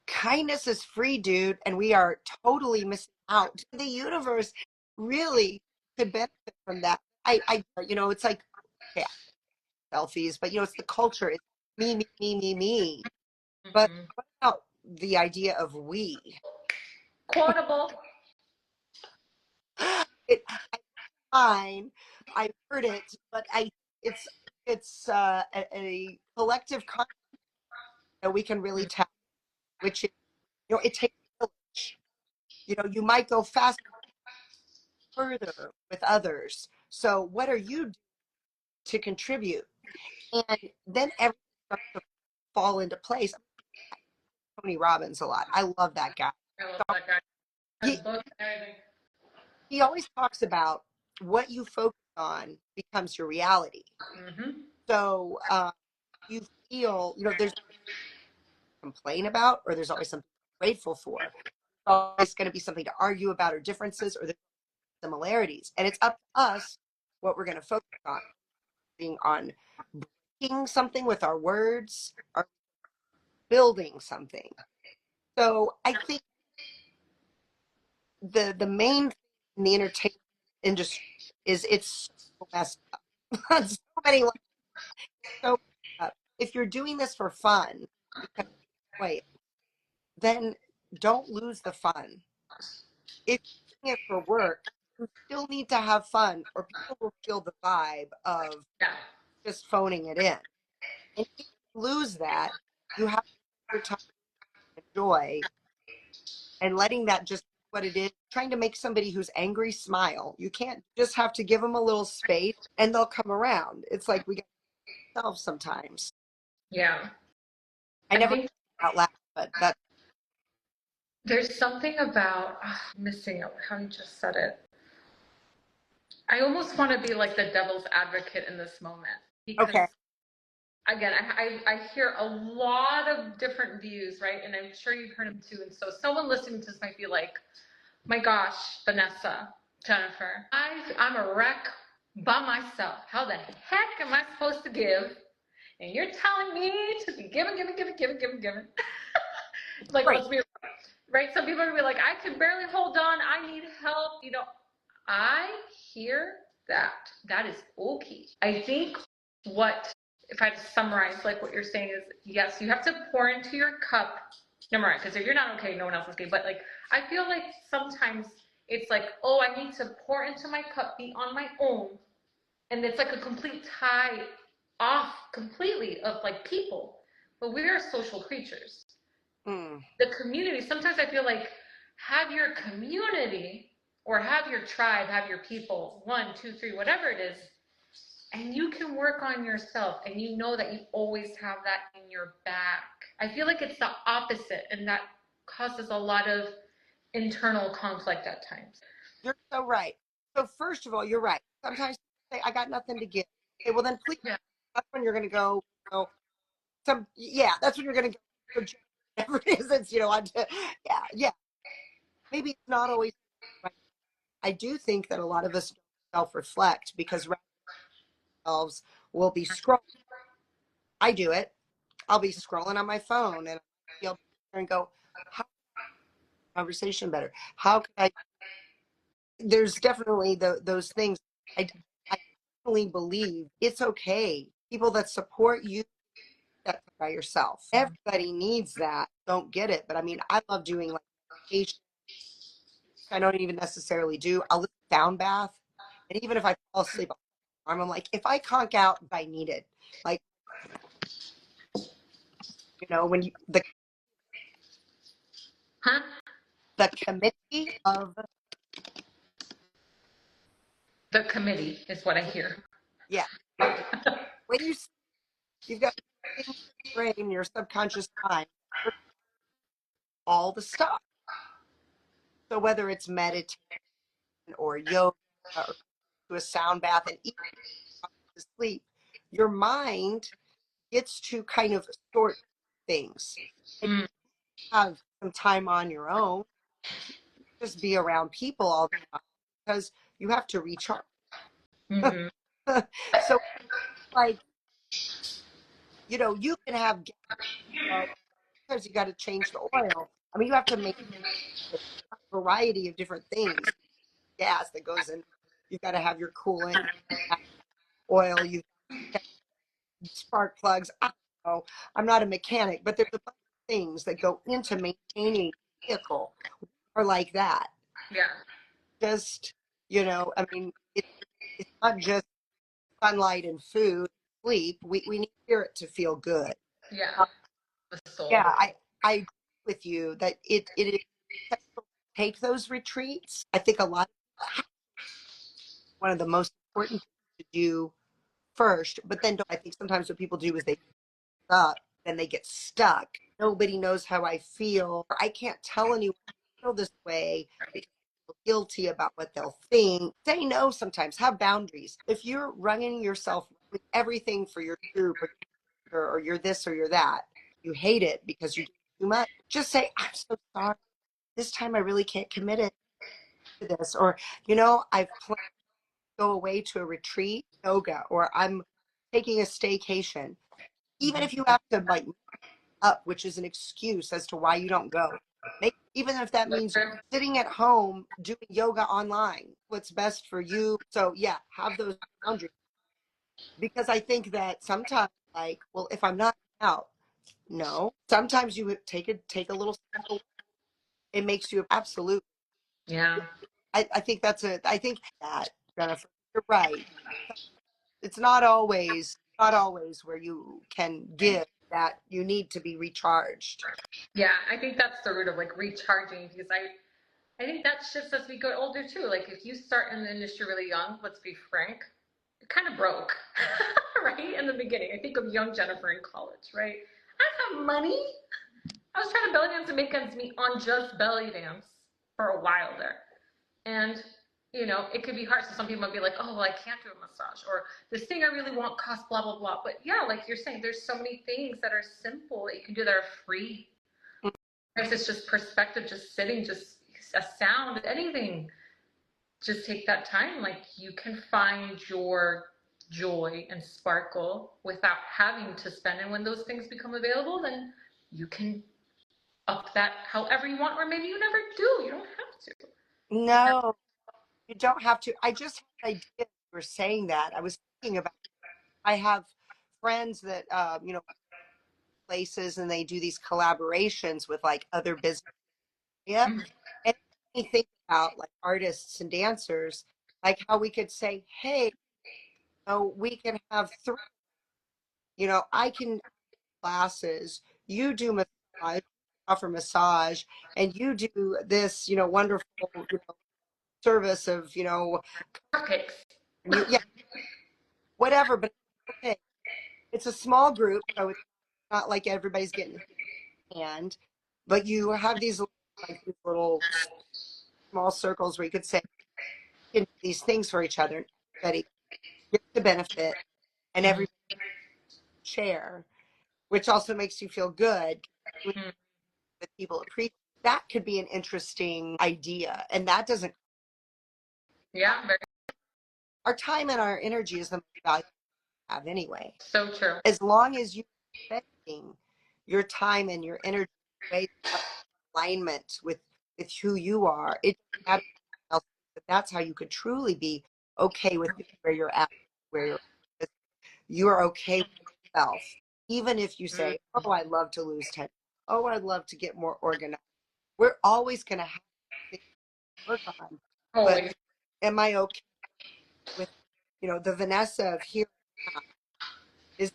Kindness is free, dude, and we are totally missing out. The universe really could benefit from that. It's like, okay, selfies, but it's the culture. It's me, me, me, me, me. But Mm-hmm. what about the idea of we? Quotable. It, fine, I've heard it, but it's a collective concept that we can really tap, which is, it takes a village. You might go faster, further with others. So what are you doing to contribute? And then everything starts to fall into place. Tony Robbins a lot. I love that guy. I love that guy. He, he always talks about what you focus on becomes your reality. Mm-hmm. So you feel, there's complain about, or there's always something to be grateful for. There's always going to be something to argue about, or differences, or similarities. And it's up to us what we're going to focus on. Being on breaking something with our words, or building something. So I think the main thing in the entertainment industry is it's so messed up on so many levels. So if you're doing this for fun, because wait, then don't lose the fun. If you're doing it for work, you still need to have fun, or people will feel the vibe of just phoning it in. And if you lose that, you have to take your time to enjoy and letting that just be what it is. Trying to make somebody who's angry smile. You can't just have to give them a little space and they'll come around. It's like we get ourselves sometimes. Yeah. I I never think out loud, but that there's something about missing it, how you just said it. I almost want to be like the devil's advocate in this moment because, okay. again, I hear a lot of different views, right? And I'm sure you've heard them too. And so someone listening to this might be like, my gosh, Vanessa, Jennifer, I'm a wreck by myself. How the heck am I supposed to give? And you're telling me to be giving, giving, giving, giving, giving, giving. Like, Right. let's be right. Some people are gonna be like, I can barely hold on. I need help. I hear that. That is okay. I think what, if I had to summarize, like what you're saying is, yes, you have to pour into your cup. Number one, because if you're not okay, no one else is okay. But like, I feel like sometimes it's like, oh, I need to pour into my cup, be on my own, and it's like a complete tie off completely of like people. But we are social creatures. Mm. The community, sometimes I feel like have your community or have your tribe, have your people, 1, 2, 3, whatever it is, and you can work on yourself and you know that you always have that in your back. I feel like it's the opposite, and that causes a lot of internal conflict at times. You're so right. So first of all, you're right. Sometimes people say, I got nothing to give. Okay, well then please, Yeah. that's when you're gonna go, that's when you're gonna go whatever it is that's, yeah. Maybe it's not always right. I do think that a lot of us don't self-reflect because ourselves will be scrolling. I do it. I'll be scrolling on my phone and I'll and go, how conversation better? How can I? There's definitely those things. I definitely believe it's okay. People that support you that by yourself. Everybody needs that. Don't get it, but I mean, I love doing like meditation. I don't even necessarily do. I'll listen to sound bath, and even if I fall asleep, I'm like, if I conk out, I need it. Like, when Huh? the committee of The committee is what I hear. yeah, when you've got things in your brain, your subconscious mind, all the stuff. So whether it's meditation or yoga or to a sound bath and even to sleep, your mind gets to kind of sort things and Mm, have some time on your own. Just be around people all the time because you have to recharge. mm-hmm. So, like, you can have gas, because you got to change the oil. I mean, you have to make a variety of different things. Gas that goes in. You've got to have your coolant, oil. You spark plugs. I don't know. I'm not a mechanic, but there's a bunch of things that go into maintaining a vehicle or like that. Yeah, Just, I mean, it's not just sunlight and food, sleep. We need spirit to feel good. yeah, Uh, the soul. yeah, I agree with you that it is essential to take those retreats. I think a lot of one of the most important things to do first, but then I think sometimes what people do is they up, then they get stuck. Nobody knows how I feel. I can't tell anyone I feel this way because I feel guilty about what they'll think. Say no sometimes. Have boundaries. If you're running yourself with everything for your group or you're this or you're that, you hate it because you do too much. Just say, I'm so sorry. This time I really can't commit it to this. Or, I've planned to go away to a retreat, yoga, or I'm taking a staycation. Even Mm-hmm. if you have to like up, which is an excuse as to why you don't go. Even if that means sitting at home doing yoga online, what's best for you. So yeah, have those boundaries because I think that sometimes, like, well, if I'm not out, no. Sometimes you take a little step away. It makes you absolute. Yeah, I think I think that Jennifer, you're right. It's not always where you can give that you need to be recharged. yeah. I think that's the root of like recharging because I think that shifts as we get older too. Like if you start in the industry really young, let's be frank, you're kind of broke, right? In the beginning, I think of young Jennifer in college, right? I have money. I was trying to belly dance and make ends meet on just belly dance for a while there. And, it could be hard. So some people might be like, oh, well, I can't do a massage. Or this thing I really want costs blah, blah, blah. But yeah, like you're saying, there's so many things that are simple that you can do that are free. It's just perspective, just sitting, just a sound, anything. Just take that time. Like you can find your joy and sparkle without having to spend. And when those things become available, then you can up that however you want, or maybe you never do. You don't have to. No, you don't have to. I just had an idea you were saying that. I was thinking about I have friends that places and they do these collaborations with like other business. Yeah. Mhm. And it made me think about like artists and dancers, like how we could say, hey, we can have three, I can classes, you do massage, offer massage, and you do this, wonderful, service of, Cupcakes. and yeah, whatever, but okay. It's a small group, so it's not like everybody's getting a hand, but you have these little small circles where you could say you can do these things for each other. And everybody gets the benefit, and Mhm. everybody share, which also makes you feel good. Mhm. That people appreciate. That could be an interesting idea, and that doesn't. Yeah, very Our time and our energy is the most valuable we have anyway. so true. As long as you're spending your time and your energy in ways that are in alignment with who you are, it doesn't matter what else, but that's how you could truly be okay with where you're at, where you're okay with yourself. Even if you Mm, say, oh, I'd love to lose 10, oh, I'd love to get more organized. We're always going to have things to work on. But always. am I okay with, the Vanessa of here now?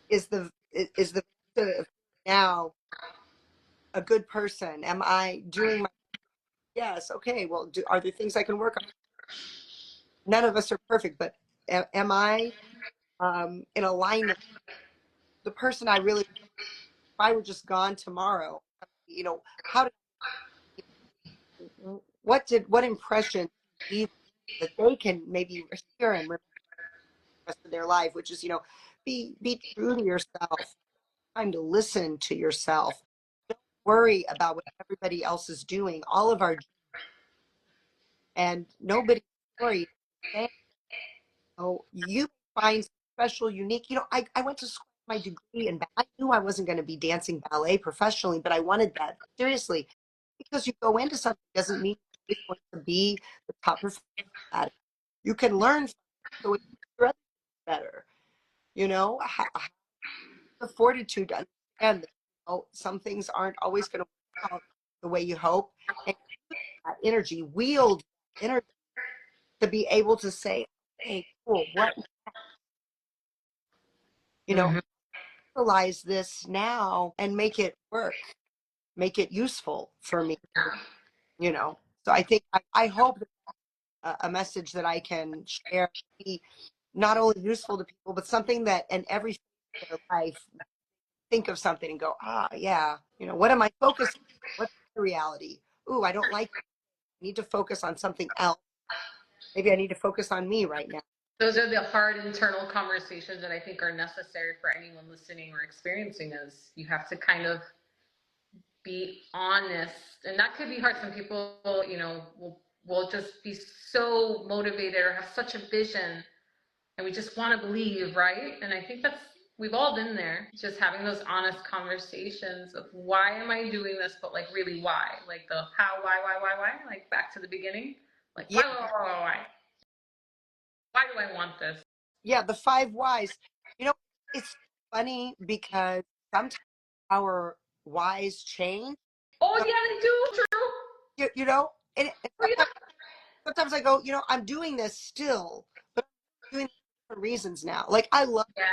Is the Vanessa of now a good person? Am I doing my yes? Okay, well, are there things I can work on? None of us are perfect, but am I in alignment? The person I really, if I were just gone tomorrow, how did what impression did you leave? that they can maybe hear and remember the rest of their life, which is, be true to yourself, time to listen to yourself. Don't worry about what everybody else is doing. All of our, and nobody's story is the same. So you find special, unique. I went to school, my degree, and I knew I wasn't going to be dancing ballet professionally, but I wanted that seriously, because you go into something doesn't mean you're always going to be the top professional at it. You can learn from it, so it's better. Have the fortitude to understand that some things aren't always going to work out the way you hope, and that energy, wield energy to be able to say, "Okay, cool. What you know?" Mm-hmm. Realize this now and make it work, make it useful for me. So I think I hope that a message that I can share be not only useful to people, but something that in every phase of their life, think of something and go, yeah, what am I focused on? What's the reality? Ooh, I don't like it. I need to focus on something else. Maybe I need to focus on me right now. Those are the hard internal conversations that I think are necessary for anyone listening or experiencing. Is you have to kind of be honest, and that could be hard. Some people, will just be so motivated or have such a vision, and we just want to believe, right? And I think we've all been there, just having those honest conversations of why am I doing this, but like really why, like the how, why, like back to the beginning, like Yeah, why do I want this? yeah, the 5 whys. It's funny because sometimes our whys change. Oh So, yeah, they do. True. and Oh, yeah. sometimes I go, I'm doing this still, but I'm doing it for different reasons now. Like I love, Yeah.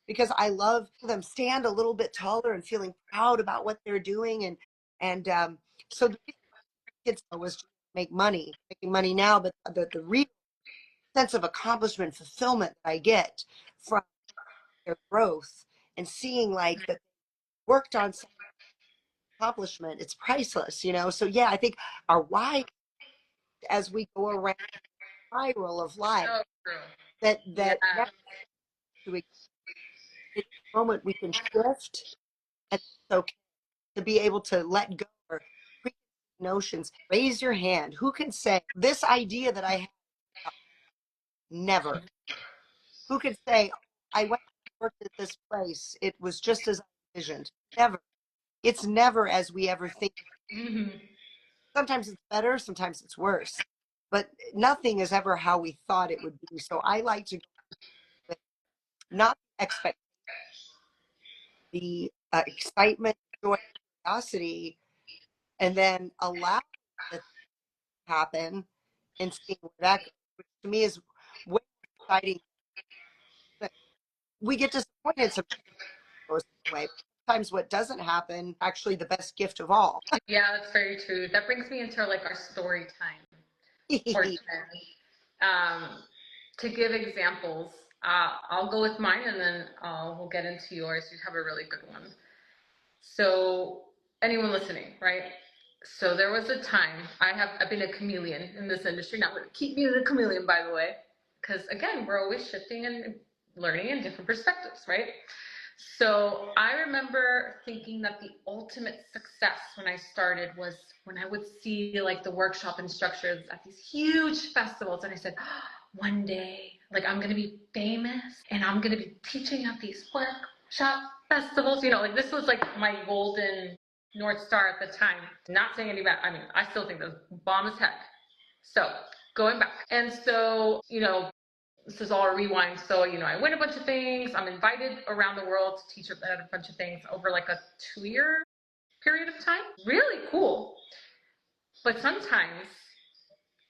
because I love them stand a little bit taller and feeling proud about what they're doing, and so the kids was to make money, making money now, but the real sense of accomplishment, fulfillment that I get from their growth and seeing like that they worked on some accomplishment, it's priceless. So yeah, I think our why, as we go around the spiral of life, So true. Yeah. that next to a moment we can shift, and it's okay to be able to let go or notions. Raise your hand. Who can say this idea that I have? Never. Who could say I went and worked at this place? It was just as I envisioned. Never. It's never as we ever think. Mm-hmm. Sometimes it's better, sometimes it's worse, but nothing is ever how we thought it would be. So I like to go with not expect the excitement, joy, curiosity, and then allow it to happen and seeing where that goes, which to me is way more exciting. We get disappointed sometimes it goes away. Sometimes what doesn't happen actually the best gift of all. Yeah, that's very true. That brings me into like our story time portion. Um, to give examples, I'll go with mine and then we'll get into yours. You have a really good one. So, anyone listening, right? So there was a time I've been a chameleon in this industry. Now keep being a chameleon, by the way, because again, we're always shifting and learning in different perspectives, right? So I remember thinking that the ultimate success when I started was when I would see like the workshop instructors at these huge festivals, and I said, oh, one day, like I'm gonna be famous and I'm gonna be teaching at these workshop festivals. Like this was like my golden North Star at the time. Not saying any bad. I mean, I still think that's bomb as heck. So going back, and so this is all a rewind. So, I win a bunch of things. I'm invited around the world to teach at a bunch of things over like a 2-year period of time. Really cool. But sometimes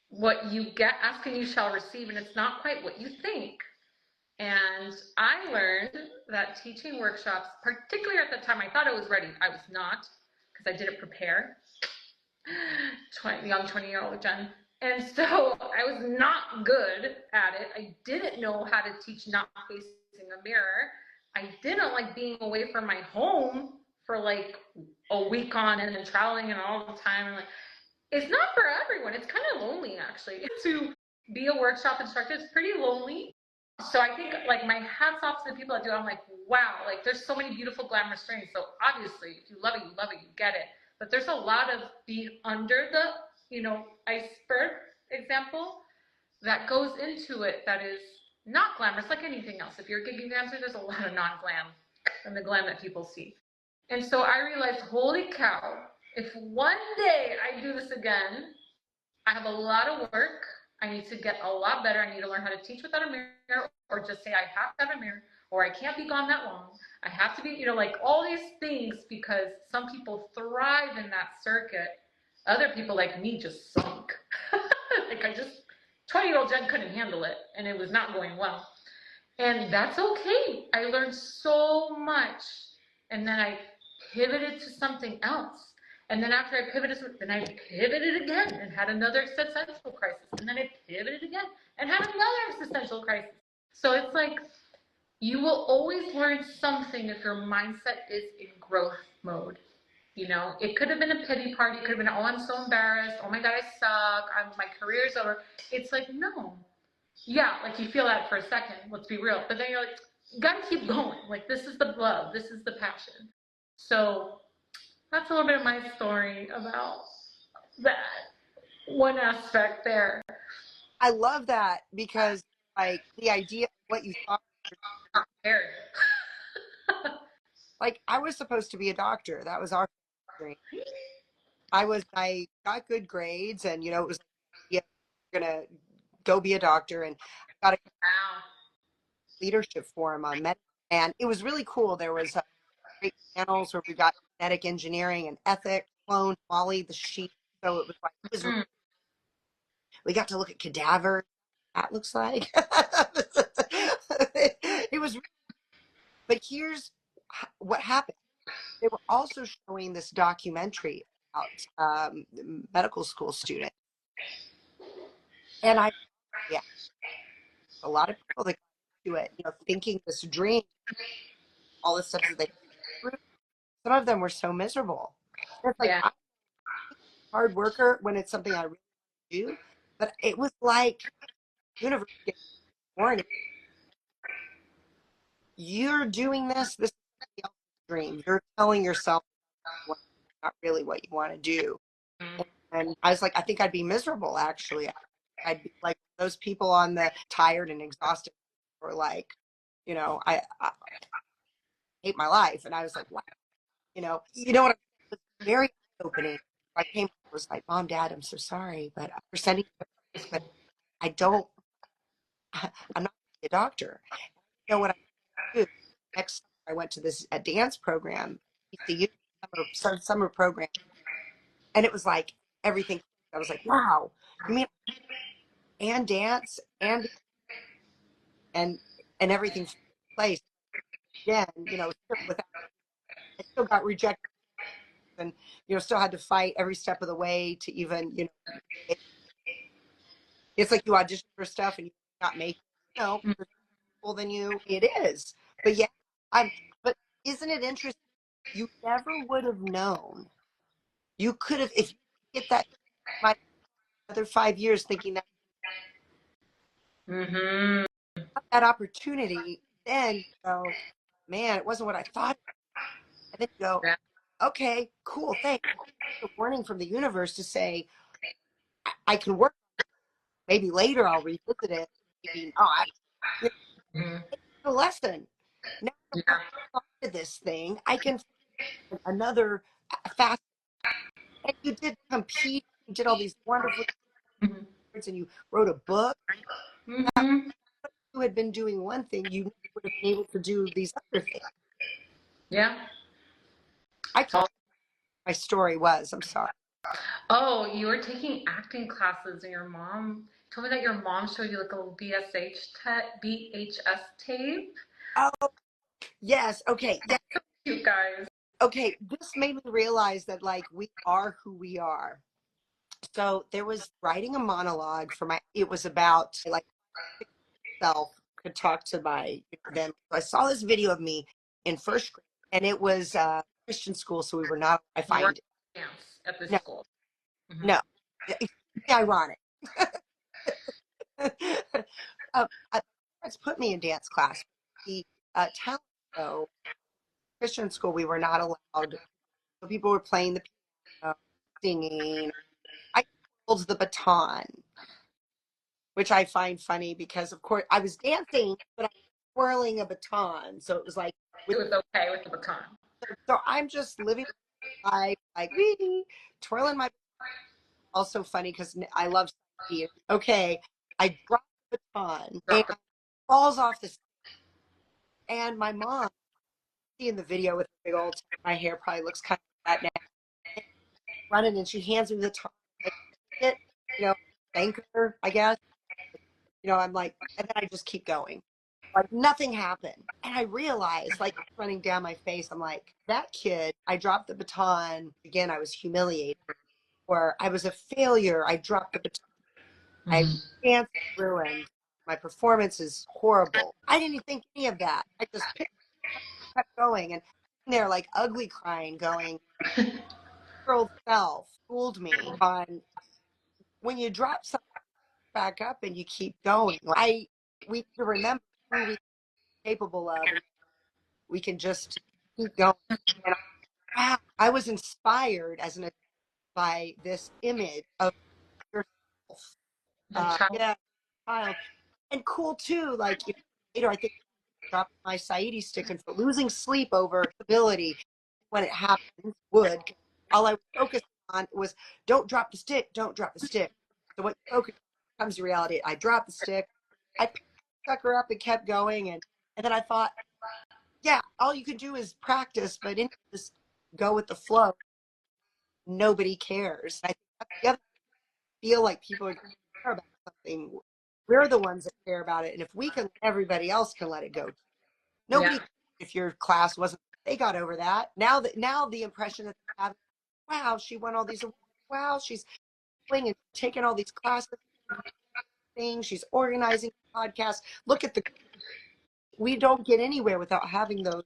what you get, ask and you shall receive, and it's not quite what you think. And I learned that teaching workshops, particularly at the time, I thought I was ready. I was not, because I didn't prepare. Young 20-year-old Jen. And so I was not good at it. I didn't know how to teach not facing a mirror. I didn't like being away from my home for like a week on end and traveling and all the time. And like, It's not for everyone. It's kind of lonely, actually. To be a workshop instructor, it's pretty lonely. So I think, like, my hats off to the people that do it. I'm like, wow, like, there's so many beautiful, glamorous things. So obviously, if you love it, you love it, you get it. But there's a lot of be under the, iceberg example that goes into it that is not glamorous, like anything else. If you're a gigging dancer, there's a lot of non-glam and the glam that people see. And so I realized, holy cow, if one day I do this again, I have a lot of work. I need to get a lot better. I need to learn how to teach without a mirror, or just say I have to have a mirror, or I can't be gone that long. I have to be, like all these things, because some people thrive in that circuit. Other people like me just sunk. Like, 20-year-old Jen couldn't handle it, and it was not going well. And that's okay. I learned so much. And then I pivoted to something else. And then after I pivoted, then I pivoted again and had another existential crisis. And then I pivoted again and had another existential crisis. So it's like, you will always learn something if your mindset is in growth mode. It could have been a pity party. It could have been, oh, I'm so embarrassed. Oh my God, I suck. My career's over. It's like, no. Yeah, like you feel that for a second, let's be real. But then you're like, you gotta keep going. Like, this is the love, this is the passion. So that's a little bit of my story about that one aspect there. I love that because, like, the idea of what you thought. Not fair. Like, I was supposed to be a doctor. That was our dream. I got good grades, and it was like, yeah, I'm gonna go be a doctor, and got a Wow. leadership forum on medicine, and it was really cool. There was great panels where we got genetic engineering and ethics, clone Molly the sheep. So Mm. we got to look at cadavers. That looks like it was. But here's what happened. They were also showing this documentary about medical school students, and yeah, a lot of people that got into it, thinking this dream, all the steps that they went through. Some of them were so miserable. It's like, Yeah. I'm a hard worker when it's something I really do, but it was like universe getting warning. You're doing this. This is somebody else's dream. You're telling yourself what not really what you want to do. And I was like, I think I'd be miserable actually. I'd be like those people on the tired and exhausted, or like, I hate my life. And I was like, wow, what? It was very eye opening. I came, I was like, Mom, Dad, I'm so sorry, but for sending you to this, but I don't, I'm not a doctor. You know what I do? Next summer, I went to this a dance program, ECU summer program, and it was like everything. I was like, wow, you mean and dance and and everything place again, without I still got rejected, and still had to fight every step of the way to even it, it's like you audition for stuff and you not make more people than you. It is, but yeah, I'm. But isn't it interesting? You never would have known. You could have if you get that my other 5 years thinking that Mm-hmm. that opportunity. Then you go, man, it wasn't what I thought. And then you go, Yeah. okay, cool, thanks. A warning from the universe to say I can work. Maybe later I'll revisit it, maybe not. It's Mm-hmm. a lesson. Now that Yeah. I'm to this thing, I can find another fast. And you did compete. You did all these wonderful Mm-hmm. things, and you wrote a book. That Mm-hmm. you had been doing one thing, you would have been able to do these other things. Yeah. I can't. My story was. I'm sorry. Oh, you were taking acting classes, and your mom told me that your mom showed you like a little BHS tape. Oh yes. Okay. Yeah. You guys. Okay. This made me realize that like we are who we are. So there was writing a monologue for my. It was about like self could talk to my them. So I saw this video of me in first grade, and it was Christian school, so we were not. I You were find dance at this no, school. Mm-hmm. no. It's ironic. My parents put me in dance class. The talent show, Christian school, we were not allowed. So people were playing the piano, singing. I holds the baton, which I find funny because, of course, I was dancing, but I was twirling a baton. So it was like, It was okay with the baton. so I'm just living my life, like, wee, twirling my. Also funny because I love Sadie. Okay, I dropped the baton and Drop it. it falls off the stage. And my mom, in the video with the big old, my hair probably looks kind of that now. And running and she hands me the baton. I take it, you know, thank her, I guess. I'm like, and then I just keep going. Like nothing happened. And I realized, like running down my face, I'm like, that kid, I dropped the baton. Again, I was humiliated. Or I was a failure. I dropped the baton. I Mm-hmm. dance ruined. My performance is horrible. I didn't even think any of that. I just picked, kept going and there like ugly crying, going, girl self fooled me on when you drop something back up and you keep going. We need to remember who we're capable of and we can just keep going. And wow, I was inspired as an by this image of yourself. The child. Yeah, child. And cool too, like later I think dropped my Sadie stick and for losing sleep over ability when it happens would. All I was focused on was don't drop the stick, don't drop the stick. So what you focus on comes to reality. I dropped the stick, I picked the sucker up and kept going, and then I thought, yeah, all you can do is practice, but just go with the flow. Nobody cares. I think that's the other feel like people are care about something. We're the ones that care about it, and if we can, everybody else can let it go. Yeah. Nobody, if your class wasn't, they got over that. Now the impression that they have, wow, she won all these awards. Wow, she's doing and taking all these classes, things. She's organizing podcasts. Look at we don't get anywhere without having those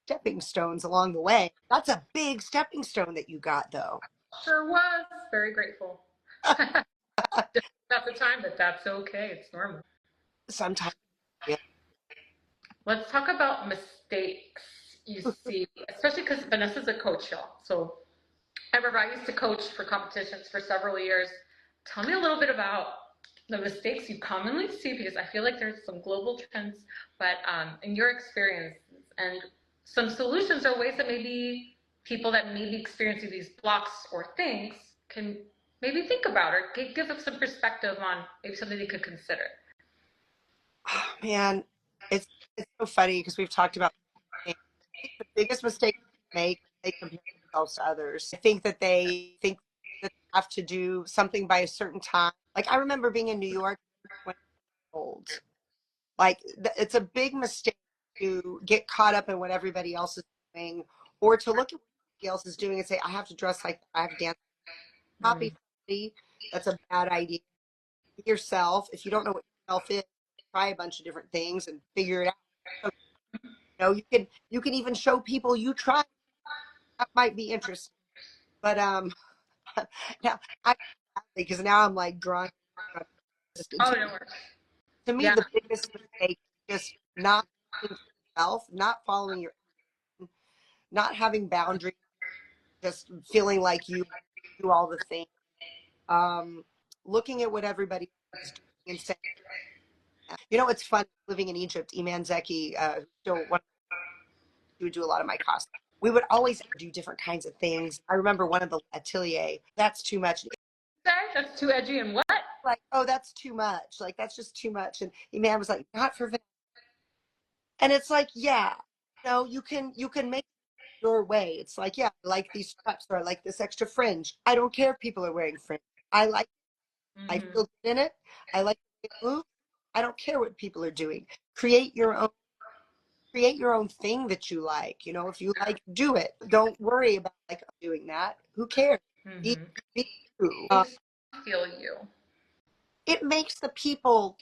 stepping stones along the way. That's a big stepping stone that you got, though. Sure was. Very grateful. At the time, but that's okay. It's normal. Sometimes, yeah. Let's talk about mistakes you see, especially because Vanessa's a coach, y'all. So I remember I used to coach for competitions for several years. Tell me a little bit about the mistakes you commonly see because I feel like there's some global trends, but in your experience and some solutions or ways that maybe people that may be experiencing these blocks or things can maybe think about or give them some perspective on maybe something they could consider. Oh, man, it's it's so funny because we've talked about I think the biggest mistake they make they compare themselves to others. I think that they think that they have to do something by a certain time. Like I remember being in New York when I was old. Like it's a big mistake to get caught up in what everybody else is doing, or to look at what everybody else is doing and say, "I have to dress like that. I have to dance." Copy Mm. somebody. That's a bad idea. Be yourself. If you don't know what yourself is, try a bunch of different things and figure it out. So, you can even show people you try. That might be interesting. But now I because now I'm like drawing Oh, to no worries. me Yeah. the biggest mistake is just not listening to yourself, not following your, not having boundaries, just feeling like you do all the things. Um, Looking at what everybody is doing and saying, it's fun living in Egypt. Iman Zeki, still one who would do a lot of my costumes. We would always do different kinds of things. I remember one of the atelier. That's too much. That's too edgy and what? Like, oh, that's too much. Like, that's just too much. And Iman was like, not for Vanessa. And it's like, yeah, you can make your way. It's like, yeah, I like these straps or I like this extra fringe. I don't care if people are wearing fringe. I like I Mm-hmm. feel good in it. I like the move. I don't care what people are doing. Create your own create your own thing that you like. If you like, do it. Don't worry about like doing that. Who cares? Be, Mm-hmm. be true. Makes me feel you. It makes the people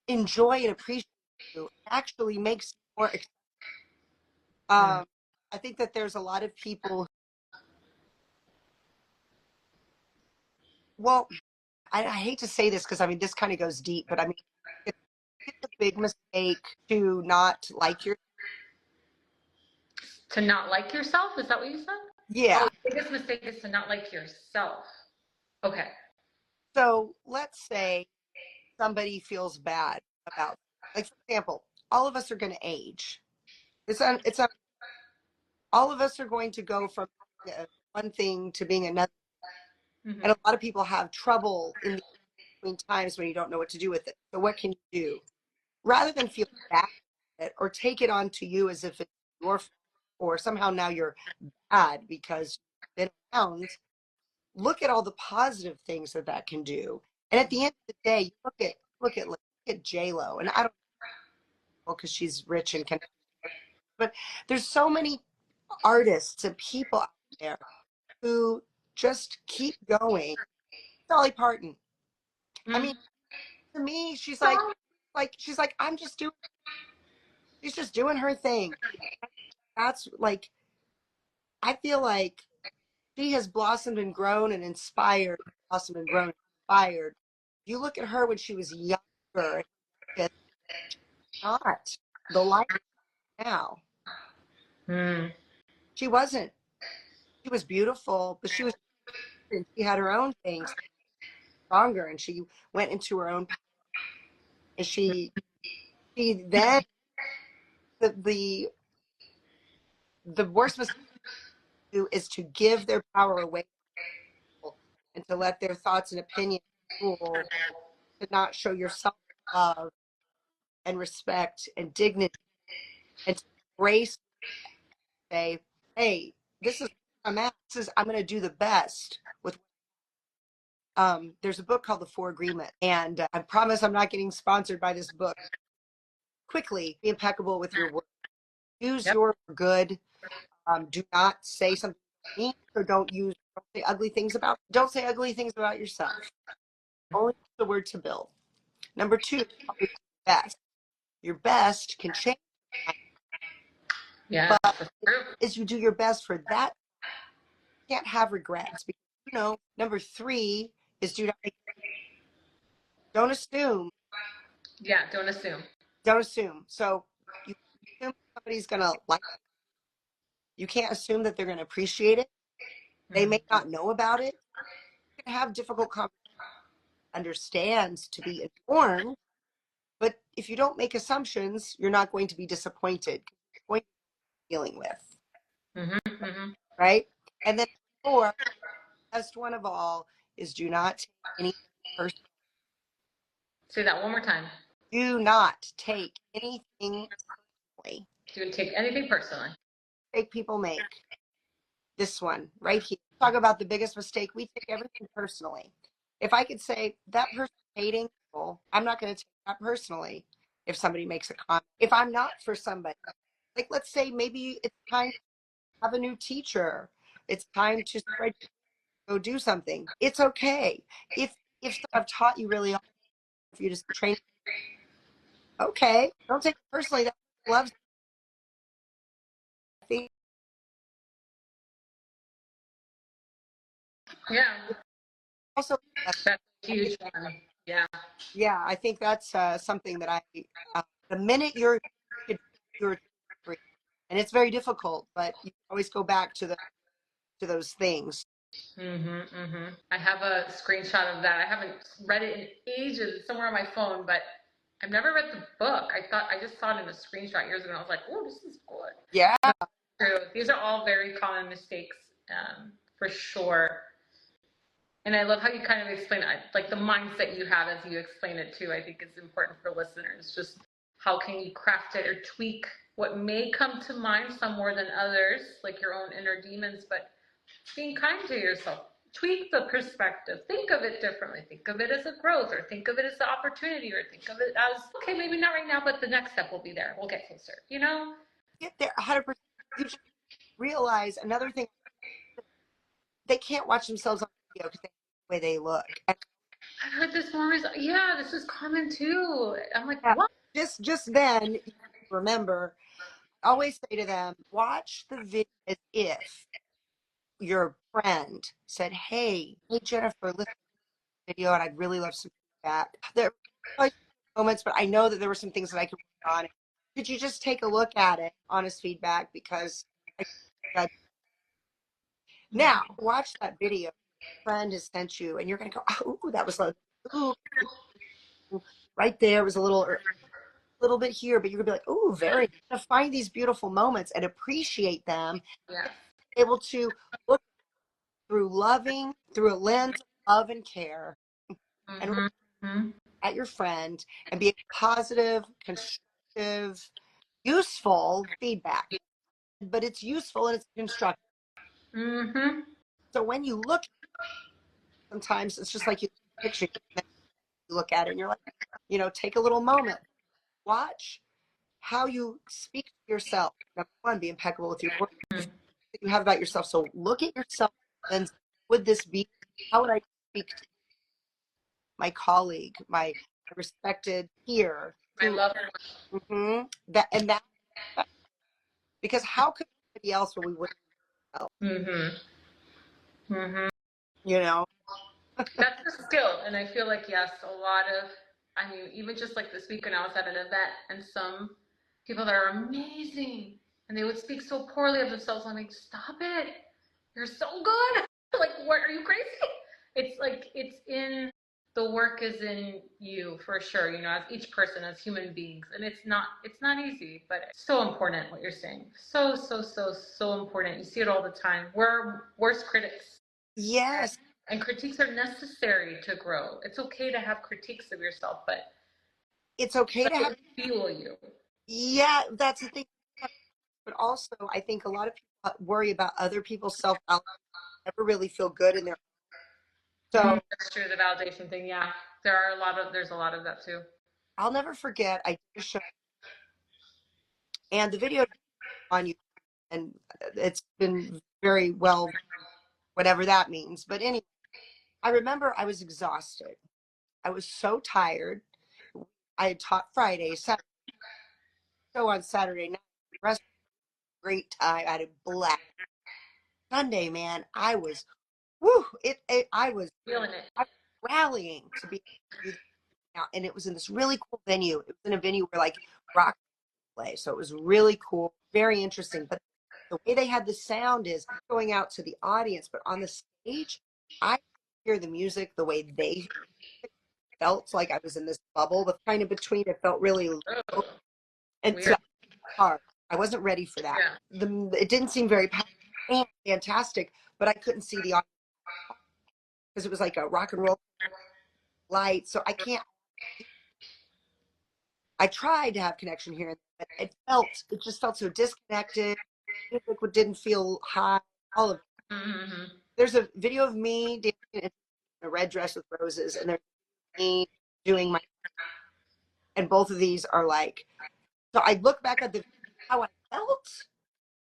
enjoy and appreciate you. It actually makes it more. Mm. I think that there's a lot of people Well, I hate to say this because I mean this kind of goes deep, but I mean it's a big mistake to not like your. To not like yourself? Is that what you said? Oh, Yeah. the biggest mistake is to not like yourself. Okay. So let's say somebody feels bad about, like for example, all of us are going to age. It's all of us are going to go from one thing to being another, and Mm-hmm. a lot of people have trouble in the between times when you don't know what to do with it. So what can you do rather than feel bad about it or take it on to you as if it's your fault or somehow now you're bad because you've been around? Look at all the positive things that that can do. And at the end of the day, you look at J Lo, and I don't know because she's rich and can, but there's so many artists and people out there who just keep going. Dolly Parton. I Mm. mean, to me, she's So, like she's just doing her thing. That's like I feel like she has blossomed and grown and inspired, blossomed and grown and inspired. You look at her when she was younger, it's not the life now. mm, She wasn't. She was beautiful, but she was, and she had her own things stronger, and she went into her own. And she then the the worst mistake to do is to give their power away and to let their thoughts and opinions rule, to not show yourself love and respect and dignity, and to embrace, say, hey, this is where I'm at. This is I'm going to do the best with. There's a book called The Four Agreements, and I promise I'm not getting sponsored by this book. Quickly, be impeccable with your words. Use yep. your good. Do not say something mean, or don't say ugly things about. Don't say ugly things about yourself. Only use the word to build. Number two, always do your best. Your best can change, Yeah. but That's true. as you do your best for that, you can't have regrets because number three is don't assume. Yeah. Don't assume. Don't assume. So you assume somebody's gonna like. You can't assume that they're gonna appreciate it. They Mm, may not know about it. You can have difficult conversations, understand to be informed, but if you don't make assumptions, you're not going to be disappointed. You're going to be dealing with, mm-hmm, mm-hmm. right? And then four, best one of all is do not take anything personally. Say that one more time. Do not take anything personally. Do take anything personally. Mistake people make. This one right here. Talk about the biggest mistake. We take everything personally. If I could say that person hating people, I'm not going to take that personally. If somebody makes a comment, if I'm not for somebody, like let's say maybe it's time to have a new teacher, it's time to spread, go do something. It's okay. If I've taught you really hard for you to train, okay, don't take it personally. That loves. I think Yeah. also, That's a huge one. Yeah. yeah, I think that's something that the minute you're free, and it's very difficult, but you always go back to those things. Mm-hmm, mm-hmm. I have a screenshot of that. I haven't read it in ages. It's somewhere on my phone, but I've never read the book. I just saw it in a screenshot years ago, and I was like, "Oh, this is good." Yeah, True. These are all very common mistakes, for sure. And I love how you kind of explain it, like the mindset you have as you explain it too. I think is important for listeners. Just how can you craft it or tweak what may come to mind, some more than others, like your own inner demons, but being kind to yourself. Tweak the perspective. Think of it differently. Think of it as a growth, or think of it as an opportunity, or think of it as, okay, maybe not right now, but the next step will be there. We'll get closer, you know? get there 100%. You just realize another thing, they can't watch themselves on video because they hate the way they look. And I've heard this more. Yeah, this is common too. I'm like, yeah, what? just then, remember, always say to them, watch the video as if your friend said, hey Jennifer, listen. video and I'd really love some feedback. There are probably moments, but I know that there were some things that I could work on. Could you just take a look at it, honest feedback? Because I, now watch that video a friend has sent you, and you're gonna go, oh, that was like, ooh, right there was a little bit here, but you're gonna be like, oh, very. To find these beautiful moments and appreciate them, Yeah. able to look through a lens of love and care, and Mm-hmm. at your friend and be positive, constructive, useful feedback. But it's useful and it's constructive. Mm-hmm. So when you look, sometimes it's just like you picture, you look at it and you're like, take a little moment, watch how you speak to yourself. Number one, be impeccable with your words that you have about yourself. So look at yourself and would this be, how would I speak to my colleague, my respected peer I who, love it. that, because how could anybody else when we wouldn't know, Mm-hmm. Mm-hmm. you know? That's a skill, and I feel like yes, a lot of. I mean, even just like this week when I was at an event, and some people that are amazing, and they would speak so poorly of themselves. I'm like, stop it! You're so good. Like, what? Are you crazy? It's like it's in the work is in you for sure. You know, as each person, as human beings, and it's not easy, but it's so important what you're saying. So so so so important. You see it all the time. We're worst critics. Yes, And critiques are necessary to grow. It's okay to have critiques of yourself, but it's okay let to have, it fuel you. yeah, that's the thing. But also, I think a lot of people worry about other people's self-validation, never really feel good in their, so That's true, the validation thing. Yeah, there's a lot of that too. I'll never forget, I did a show and the video on you, and it's been very well, whatever that means. But anyway, I remember I was exhausted. I was so tired. I had taught Friday, Saturday, show on Saturday night. Rest great time. I had a blast. Sunday, man, I was, woo, Feeling it. I was rallying to be able to do this now. And it was in this really cool venue. It was in a venue where like rock play. So it was really cool, very interesting. But the way they had the sound is going out to the audience, but on the stage, I hear the music the way they felt like I was in this bubble, the kind of between it felt really low. Oh, And so weird. hard. I wasn't ready for that. Yeah. It didn't seem very powerful and fantastic, but I couldn't see the audience because it was like a rock and roll light. So I tried to have connection here, but it just felt so disconnected. Music didn't feel high. All of Mm-hmm. There's a video of me dancing in a red dress with roses, and there's me doing and both of these are like, so I look back at how I felt.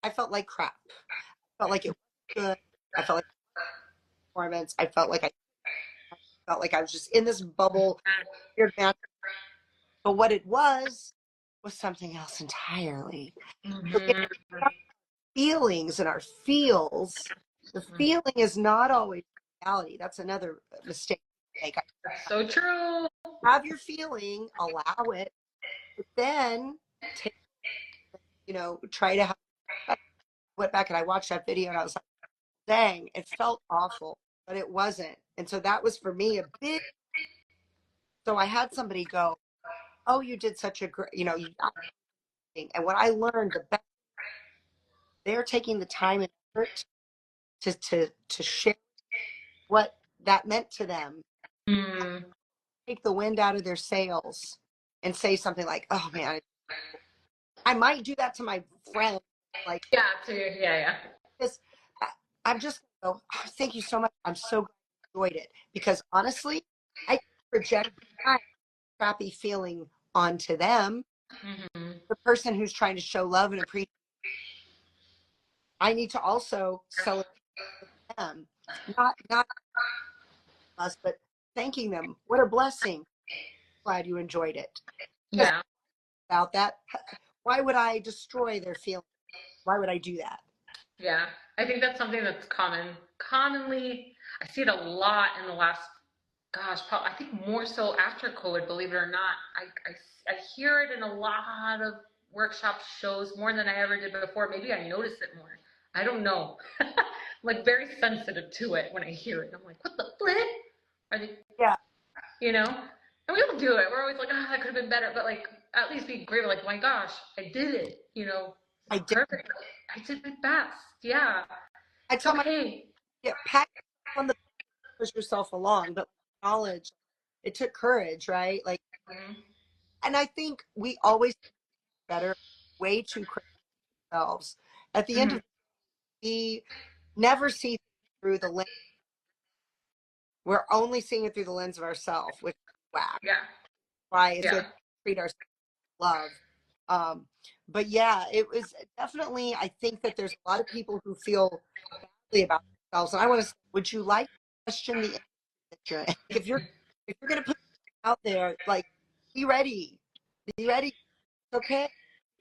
I felt like crap. I felt like it was good. I felt like performance. I felt like I was just in this bubble, weird man. But what it was something else entirely. So Mm-hmm. our feelings and our feels, the feeling is not always reality. That's another mistake we make. That's so true. Have your feeling, allow it, but then take, try to have. I went back and I watched that video and I was like, dang, it felt awful, but it wasn't. And so that was for me a big. So I had somebody go, oh, you did such a great, and what I learned, the best, they're taking the time and effort to share what that meant to them, Mm. take the wind out of their sails and say something like, oh man, I might do that to my friend. Like, Yeah, too. Yeah, yeah. this, I'm just going to go, oh, thank you so much. I'm so glad you enjoyed it. Because honestly, I project my crappy feeling onto them. Mm-hmm. The person who's trying to show love and appreciate, I need to also celebrate them. Not us, but thanking them. What a blessing. Glad you enjoyed it. Because Yeah. about that, why would I destroy their feelings? Why would I do that? Yeah. I think that's something that's commonly, I see it a lot in the last gosh, I think more so after COVID, believe it or not. I hear it in a lot of workshops, shows, more than I ever did before. Maybe I notice it more. I don't know. I'm like very sensitive to it when I hear it. I'm like, what the flip? Are they, Yeah, you know? And we don't do it. We're always like, oh, that could have been better. But like, at least be grateful. Like, my gosh, I did it. You know, I did. perfect. I did my best. Yeah, I it's tell my okay. yeah, pat yourself on the push yourself along, but knowledge it took courage, right? Like, Mhm. and I think we always better way too critical ourselves. At the end Mhm. of the day, we never see through the lens. We're only seeing it through the lens of ourselves, which is whack. Yeah, Right? It's good yeah. to treat ourselves with love. Um, but yeah, it was definitely. I think that there's a lot of people who feel badly about themselves, and I want to say, would you like to question the industry that you're in? If you're going to put it out there, like, be ready, be ready. It's okay.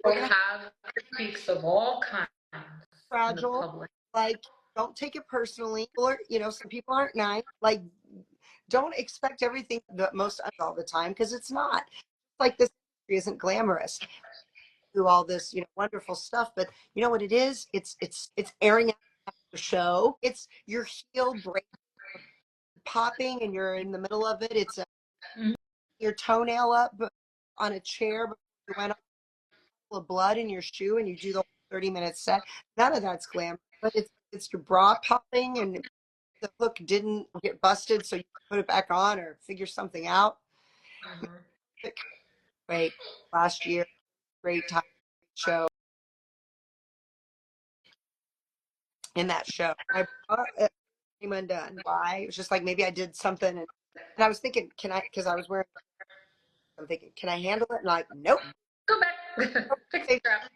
We're We'll going to have critiques of all kinds in the fragile. public. Like, don't take it personally. Or, some people aren't nice. Like, don't expect everything the most all the time because it's not. Like, this industry isn't glamorous. Do all this, wonderful stuff, but you know what it is? It's airing out the show. It's your heel break popping, and you're in the middle of it. It's Mhm. your toenail up on a chair before you went of blood in your shoe and you do the 30-minute set. None of that's glamorous, but it's your bra popping and the hook didn't get busted, so you put it back on or figure something out. Mhm. Great. Last year, great time, great show in that show. I brought it came undone. Why? It was just like maybe I did something and I was thinking, can I because I was wearing I'm thinking, can I handle it? And like, nope. Go back. Fix the They strap.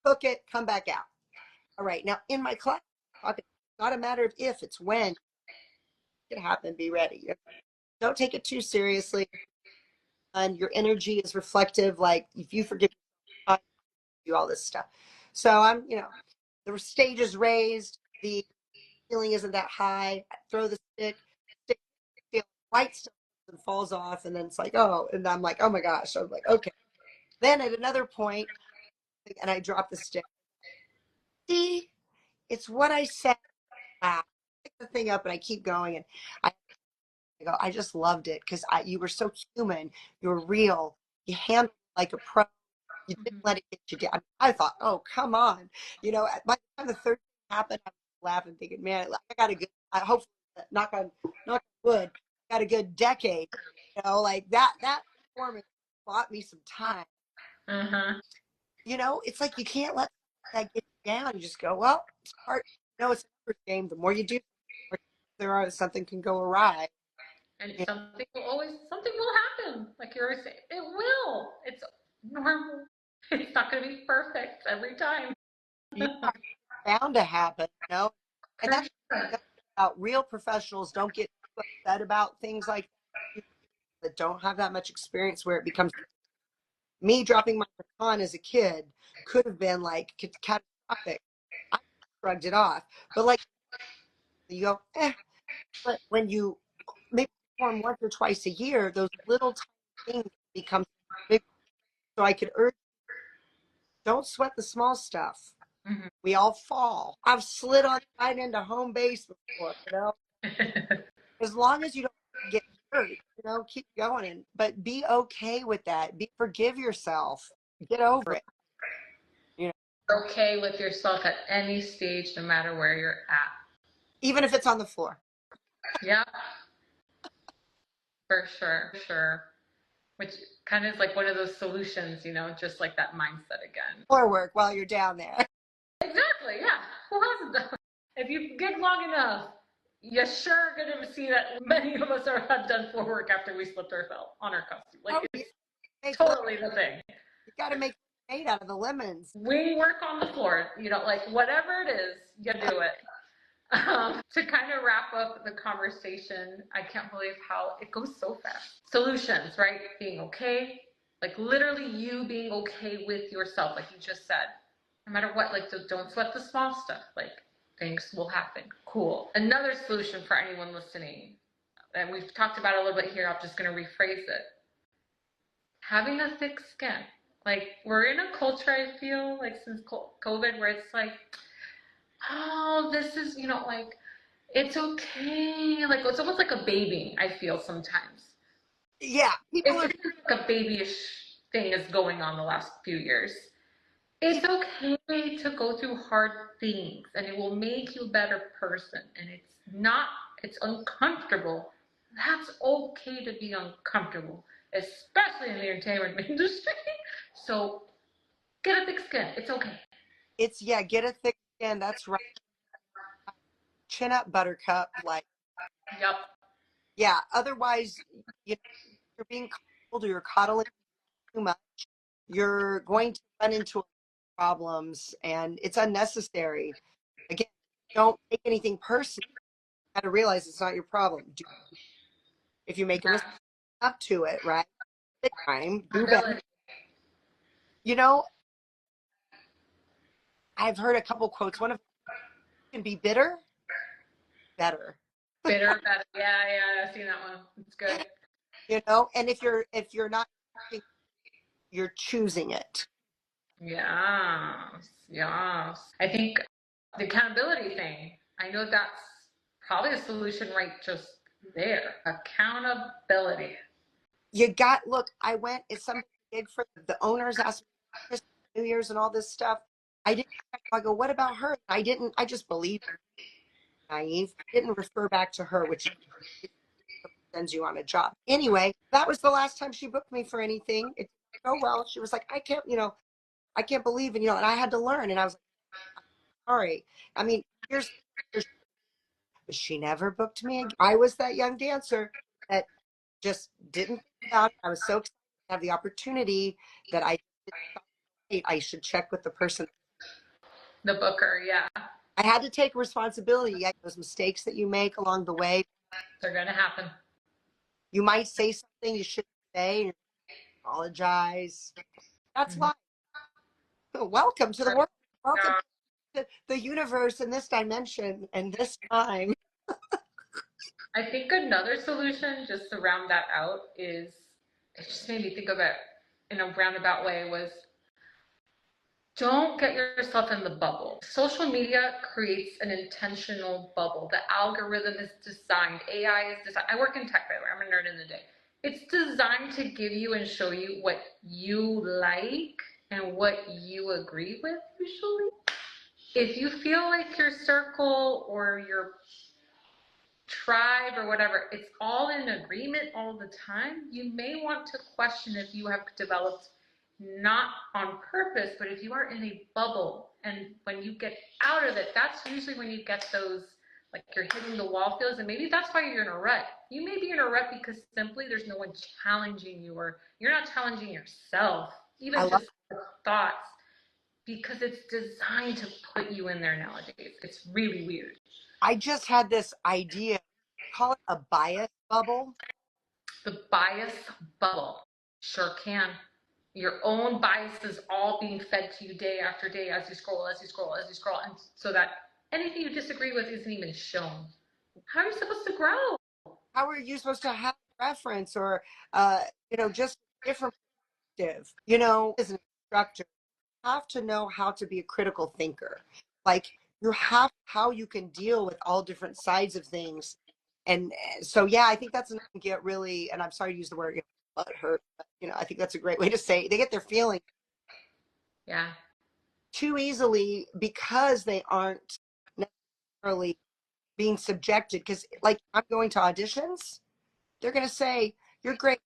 hook it, come back out. All right. Now in my class, it's not a matter of if, it's when it happen, be ready. Don't take it too seriously. And your energy is reflective. Like if you forgive, I do all this stuff. So the stage is raised, the ceiling isn't that high. I throw the stick feeling white stuff and falls off, and then it's like, oh, and I'm like, oh my gosh. I'm like, okay. Then at another point, and I drop the stick. See, it's what I said. I pick the thing up and I keep going, and I go, I just loved it because you were so human. You were real. You handled it like a pro. You didn't Mhm. let it get you down. I thought, oh, come on. By the time the third thing happened, I was laughing, thinking, man, I got a good, I hope, knock on wood, got a good decade. Like that performance bought me some time. Uh-huh. It's like you can't let that get you down. You just go, well, it's part, it's a numbers game. The more you do, the more there are, something can go awry. And You something will happen. Like you're always saying, it will. It's normal. It's not going to be perfect every time. you are bound to happen. And For that's sure. about real professionals don't get too upset about things like that don't have that much experience where it becomes me dropping my baton as a kid could have been like catastrophic. I shrugged it off. But like you go, but when you maybe perform once or twice a year, those little tiny things become big. So I could urge, don't sweat the small stuff. Mhm. We all fall. I've slid on right into home base before. As long as you don't get hurt, keep going. But be okay with that. Forgive yourself. Get over it. You know, Okay with yourself at any stage, no matter where you're at. even if it's on the floor. Yeah, for sure, for sure. Which kind of is like one of those solutions, just like that mindset again. Floor work while you're down there. Exactly, yeah. Who hasn't done? If you gig long enough, you're sure gonna see that many of us have done floor work after we slipped ourselves on our costume. Like Oh, it's make totally the thing. you got to make lemonade out of the lemons. Wing work on the floor, like whatever it is, you do it. To kind of wrap up the conversation, I can't believe how it goes so fast. Solutions, right? Being okay, like literally you being okay with yourself, like you just said. No matter what, like don't sweat the small stuff. Like things will happen. Cool. Another solution for anyone listening, and we've talked about it a little bit here, I'm just going to rephrase it. Having a thick skin. Like, we're in a culture, I feel like, since COVID, where it's like, oh, this is, like, it's okay. Like, it's almost like a baby, I feel sometimes. Yeah, people It's are. like a babyish thing is going on the last few years. It's okay to go through hard things and it will make you a better person. And it's uncomfortable. That's okay to be uncomfortable, especially in the entertainment industry. So get a thick skin. It's okay. It's yeah, get a thick skin. That's right. Chin up, buttercup. Like, Yep. yeah. Otherwise, you know, you're being coddled or you're coddling too much. You're going to run into problems, and it's unnecessary. Again, don't take anything personal. You got to realize it's not your problem. If you make a mistake, Yeah. up to it, right? Next time, do better. Ability. You know, I've heard a couple quotes. One of them can be bitter, better. Bitter, better. Yeah, yeah, I've seen that one. It's good. You know, and if you're not, you're choosing it. Yes, yes. I think the accountability thing, I know that's probably a solution right just there. Accountability. You got look. I went. It's something big for the owners asked me Christmas, New Year's and all this stuff. I didn't. I go. What about her? I didn't. I just believed naive. I didn't refer back to her, which sends you on a job. Anyway, that was the last time she booked me for anything. It didn't go well. She was like, I can't. I can't believe it. And I had to learn. And I was like, sorry. I mean, here's she never booked me again. I was that young dancer that just didn't think about it. I was so excited to have the opportunity that I didn't, I should check with the person. The booker, yeah. I had to take responsibility. Yeah, those mistakes that you make along the way. They're going to happen. You might say something you shouldn't say and apologize. That's Mhm. life. Welcome to the world. Welcome Yeah. to the universe in this dimension and this time. I think another solution, just to round that out, is it just made me think of it in a roundabout way was don't get yourself in the bubble. Social media creates an intentional bubble. The algorithm is designed, AI is designed. I work in tech, by the way, I'm a nerd in the day. It's designed to give you and show you what you like and what you agree with, usually. If you feel like your circle or your tribe or whatever, it's all in agreement all the time, you may want to question if you have developed not on purpose, but if you are in a bubble and when you get out of it, that's usually when you get those like you're hitting the wall feels, and maybe that's why you're in a rut. You may be in a rut because simply there's no one challenging you or you're not challenging yourself, I even love just the thoughts, because it's designed to put you in there nowadays. It's really weird. I just had this idea, call it a bias bubble. The bias bubble sure can. Your own biases all being fed to you day after day as you scroll, as you scroll, as you scroll, and so that anything you disagree with isn't even shown. How are you supposed to grow? How are you supposed to have reference or, just different perspective? As an instructor, you have to know how to be a critical thinker. Like you have how you can deal with all different sides of things. And so, yeah, I think that's enough to get really, and I'm sorry to use the word, butt hurt, but, I think that's a great way to say it. They get their feelings Yeah. too easily because they aren't necessarily being subjected. Because, like, I'm going to auditions, they're going to say, you're great,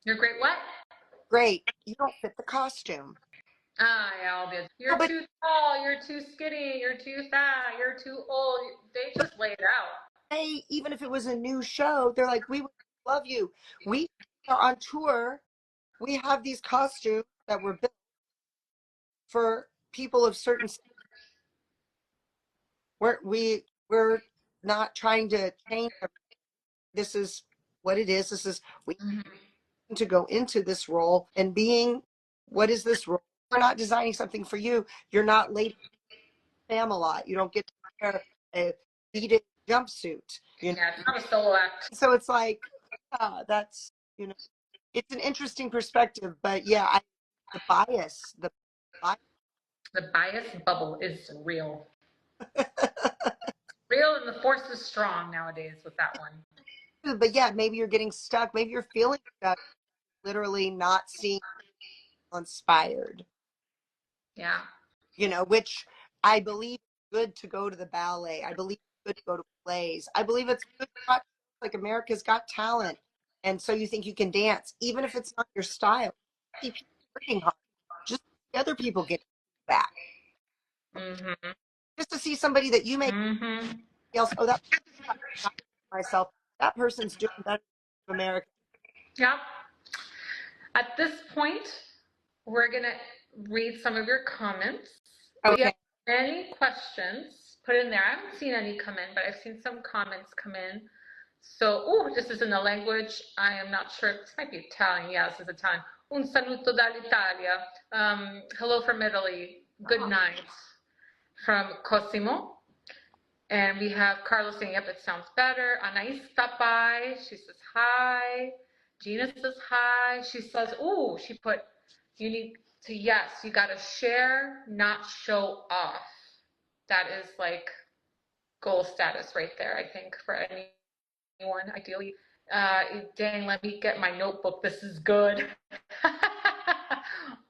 You're great. What? great. You don't fit the costume. Ah, yeah, all good. No, You're but too tall. You're too skinny. You're too fat. You're too old. They just lay it out. hey, even if it was a new show, they're like, we would love you. We are on tour. We have these costumes that were built for people of certain. We're not trying to change. This is what it is. This is we Mm-hmm. need to go into this role and being. What is this role? We're not designing something for you. You're not Lady Fam a lot. You don't get to wear a beaded jumpsuit, you know. Yeah, it's not a solo act. So it's like, that's, you know, it's an interesting perspective, but yeah, the bias, the bias. The bias bubble is real. Real, and the force is strong nowadays with that one. But yeah, maybe you're getting stuck. Maybe you're feeling stuck, literally not seeing inspired, Yeah. you know, which I believe is good to go to the ballet. I believe it's good to go to plays. I believe it's good to watch like America's Got Talent. And so you think you can dance, even if it's not your style. See people working hard. Just see other people get back. Mm-hmm. Just to see somebody that you make Mm-hmm. else, oh, that myself, that person's doing better than America. Yeah. At this point, we're going to read some of your comments. If you have Okay. any questions, put in there. I haven't seen any come in, but I've seen some comments come in. So, oh, this is in a language I am not sure. This might be Italian. Yeah, this is Italian. Un saluto dall'Italia. Hello from Italy. Good night from Cosimo. And we have Carlos saying, yep, it sounds better. Anais stopped by. She says hi. Gina says hi. She says, oh, she put, you need to, yes, you got to share, not show off. That is like goal status right there, I think, for anyone, ideally. Dang, let me get my notebook. This is good.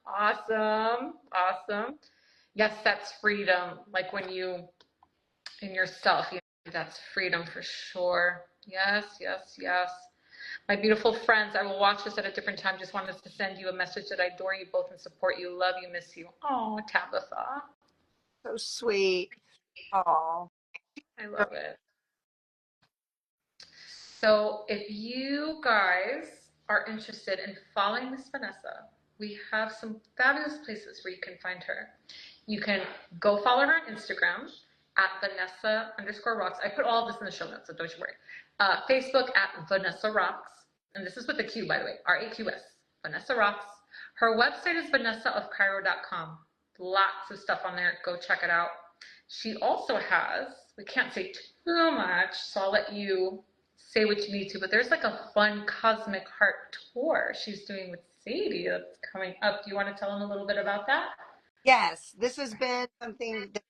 Awesome. Awesome. Yes, that's freedom. Like when you, in yourself, you know, that's freedom for sure. Yes, yes, yes. My beautiful friends, I will watch this at a different time. Just wanted to send you a message that I adore you both and support you, love you, miss you. Oh, Tabitha. So sweet. Oh. I love it. So if you guys are interested in following Miss Vanessa, we have some fabulous places where you can find her. You can go follow her on Instagram at Vanessa_rocks. I put all of this in the show notes, so don't you worry. Facebook at Vanessa Rocks. And this is with a Q, by the way, RAQS, Vanessa Rocks. Her website is vanessaofcairo.com. Lots of stuff on there. Go check it out. She also has, we can't say too much, so I'll let you say what you need to, but there's like a fun Cosmic Heart tour she's doing with Sadie that's coming up. Do you want to tell them a little bit about that? Yes, this has been something that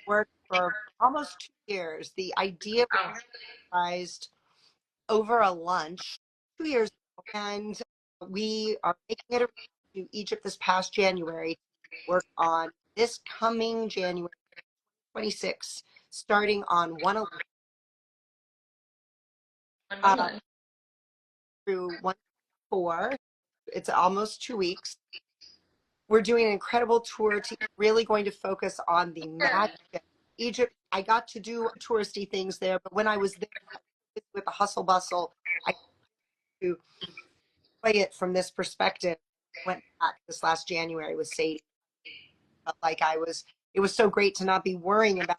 worked for almost 2 years. The idea was Oh, devised over a lunch 2 years ago, and we are making it to Egypt this past January to work on this coming January 26th, starting on 111 uh, 111. through 104. It's almost 2 weeks. We're doing an incredible tour to really going to focus on the magic of Egypt. I got to do touristy things there, but when I was there with the hustle bustle, I got to play it from this perspective. Went back this last January with Sadie. Felt like it was so great to not be worrying about,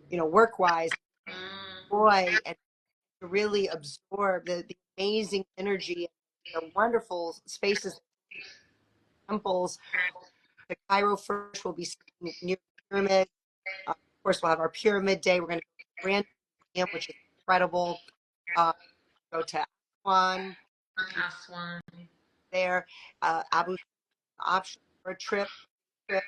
you know, work wise, Mm, joy, and to really absorb the amazing energy, the wonderful spaces, temples. The Cairo first will be near the pyramid. Of course, we'll have our pyramid day. We're going to go to the Grand Museum, which is incredible. Uh, go to Aswan Aswan. there, Abu option for a trip. Then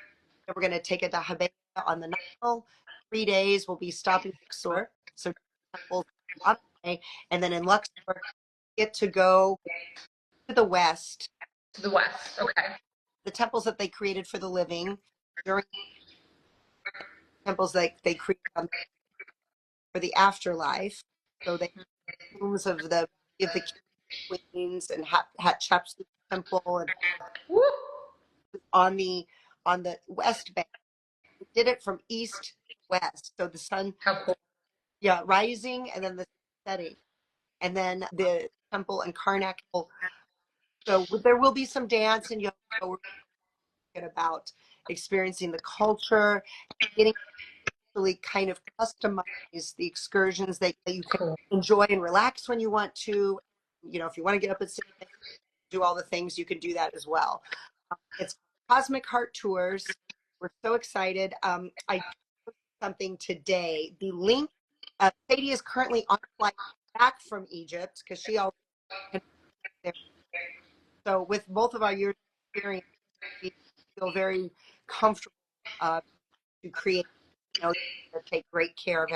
we're going to take it to Habea on the Nile. 3 days. We'll be stopping in Luxor. So temples on the way. And then in Luxor, get to go to the west. To the west. Okay. The temples that they created for the living during temples that they created for the afterlife. So they tombs of the queens and Hatshepsut temple and Woo! on the west bank. We did it from east to west. So the sun, How cool. yeah, rising and then the setting. And then the temple and Karnak. So there will be some dance and yoga. We're talking about experiencing the culture, getting really kind of customize the excursions that you can Cool. enjoy and relax when you want to. You know, if you want to get up and do all the things, you can do that as well. It's Cosmic Heart Tours. We're so excited. I posted something today. The link Sadie is currently on a flight back from Egypt because she always there. So with both of our years of experience, we feel very comfortable uh, to create, to take great care of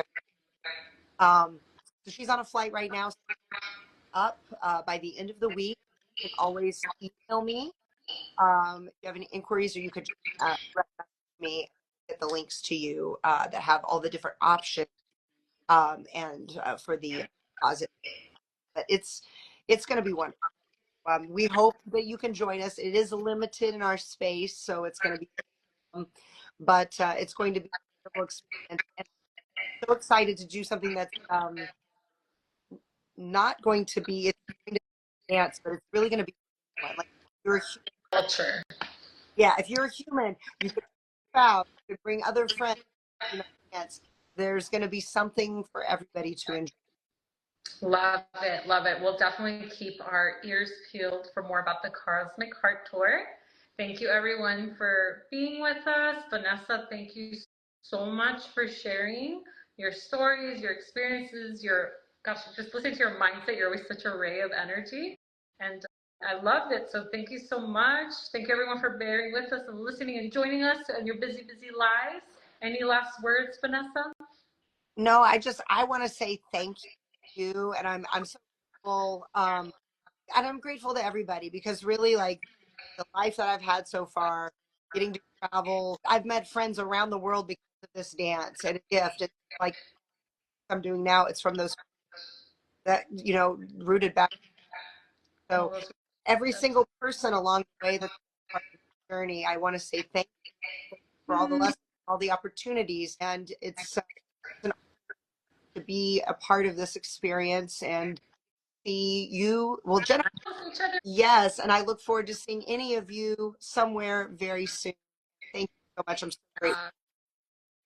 everyone. So she's on a flight right now. Up by the end of the week, you can always email me if you have any inquiries, or you could just message me, get the links to you that have all the different options and for the deposit. But it's going to be wonderful. We hope that you can join us. It is limited in our space, so it's going to be, but it's going to be a wonderful experience. And I'm so excited to do something that's not going to be, it's going to be dance, but it's really going to be fun. Like you're a human. Culture. Yeah, if you're a human, you could out, you could bring other friends, dance. There's going to be something for everybody to enjoy. Love it, love it. We'll definitely keep our ears peeled for more about the Cosmic Heart Tour. Thank you everyone for being with us. Vanessa, thank you so much for sharing your stories, your experiences, gosh, just listening to your mindset. You're always such a ray of energy. And I loved it. So thank you so much. Thank you everyone for bearing with us and listening and joining us in your busy, busy lives. Any last words, Vanessa? No, I want to say thank you, and I'm so grateful, and I'm grateful to everybody because really, like the life that I've had so far, getting to travel, I've met friends around the world because of this dance and a gift. It's like I'm doing now. It's from those that rooted back. All So those every single person along the way that's part of the journey, I want to say thank you for all the lessons, all the opportunities, and it's an to be a part of this experience and see you. Well, Jennifer, each other. yes, and I look forward to seeing any of you somewhere very soon. Thank you so much. I'm so grateful.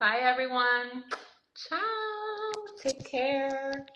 Bye, everyone. Ciao. Take care.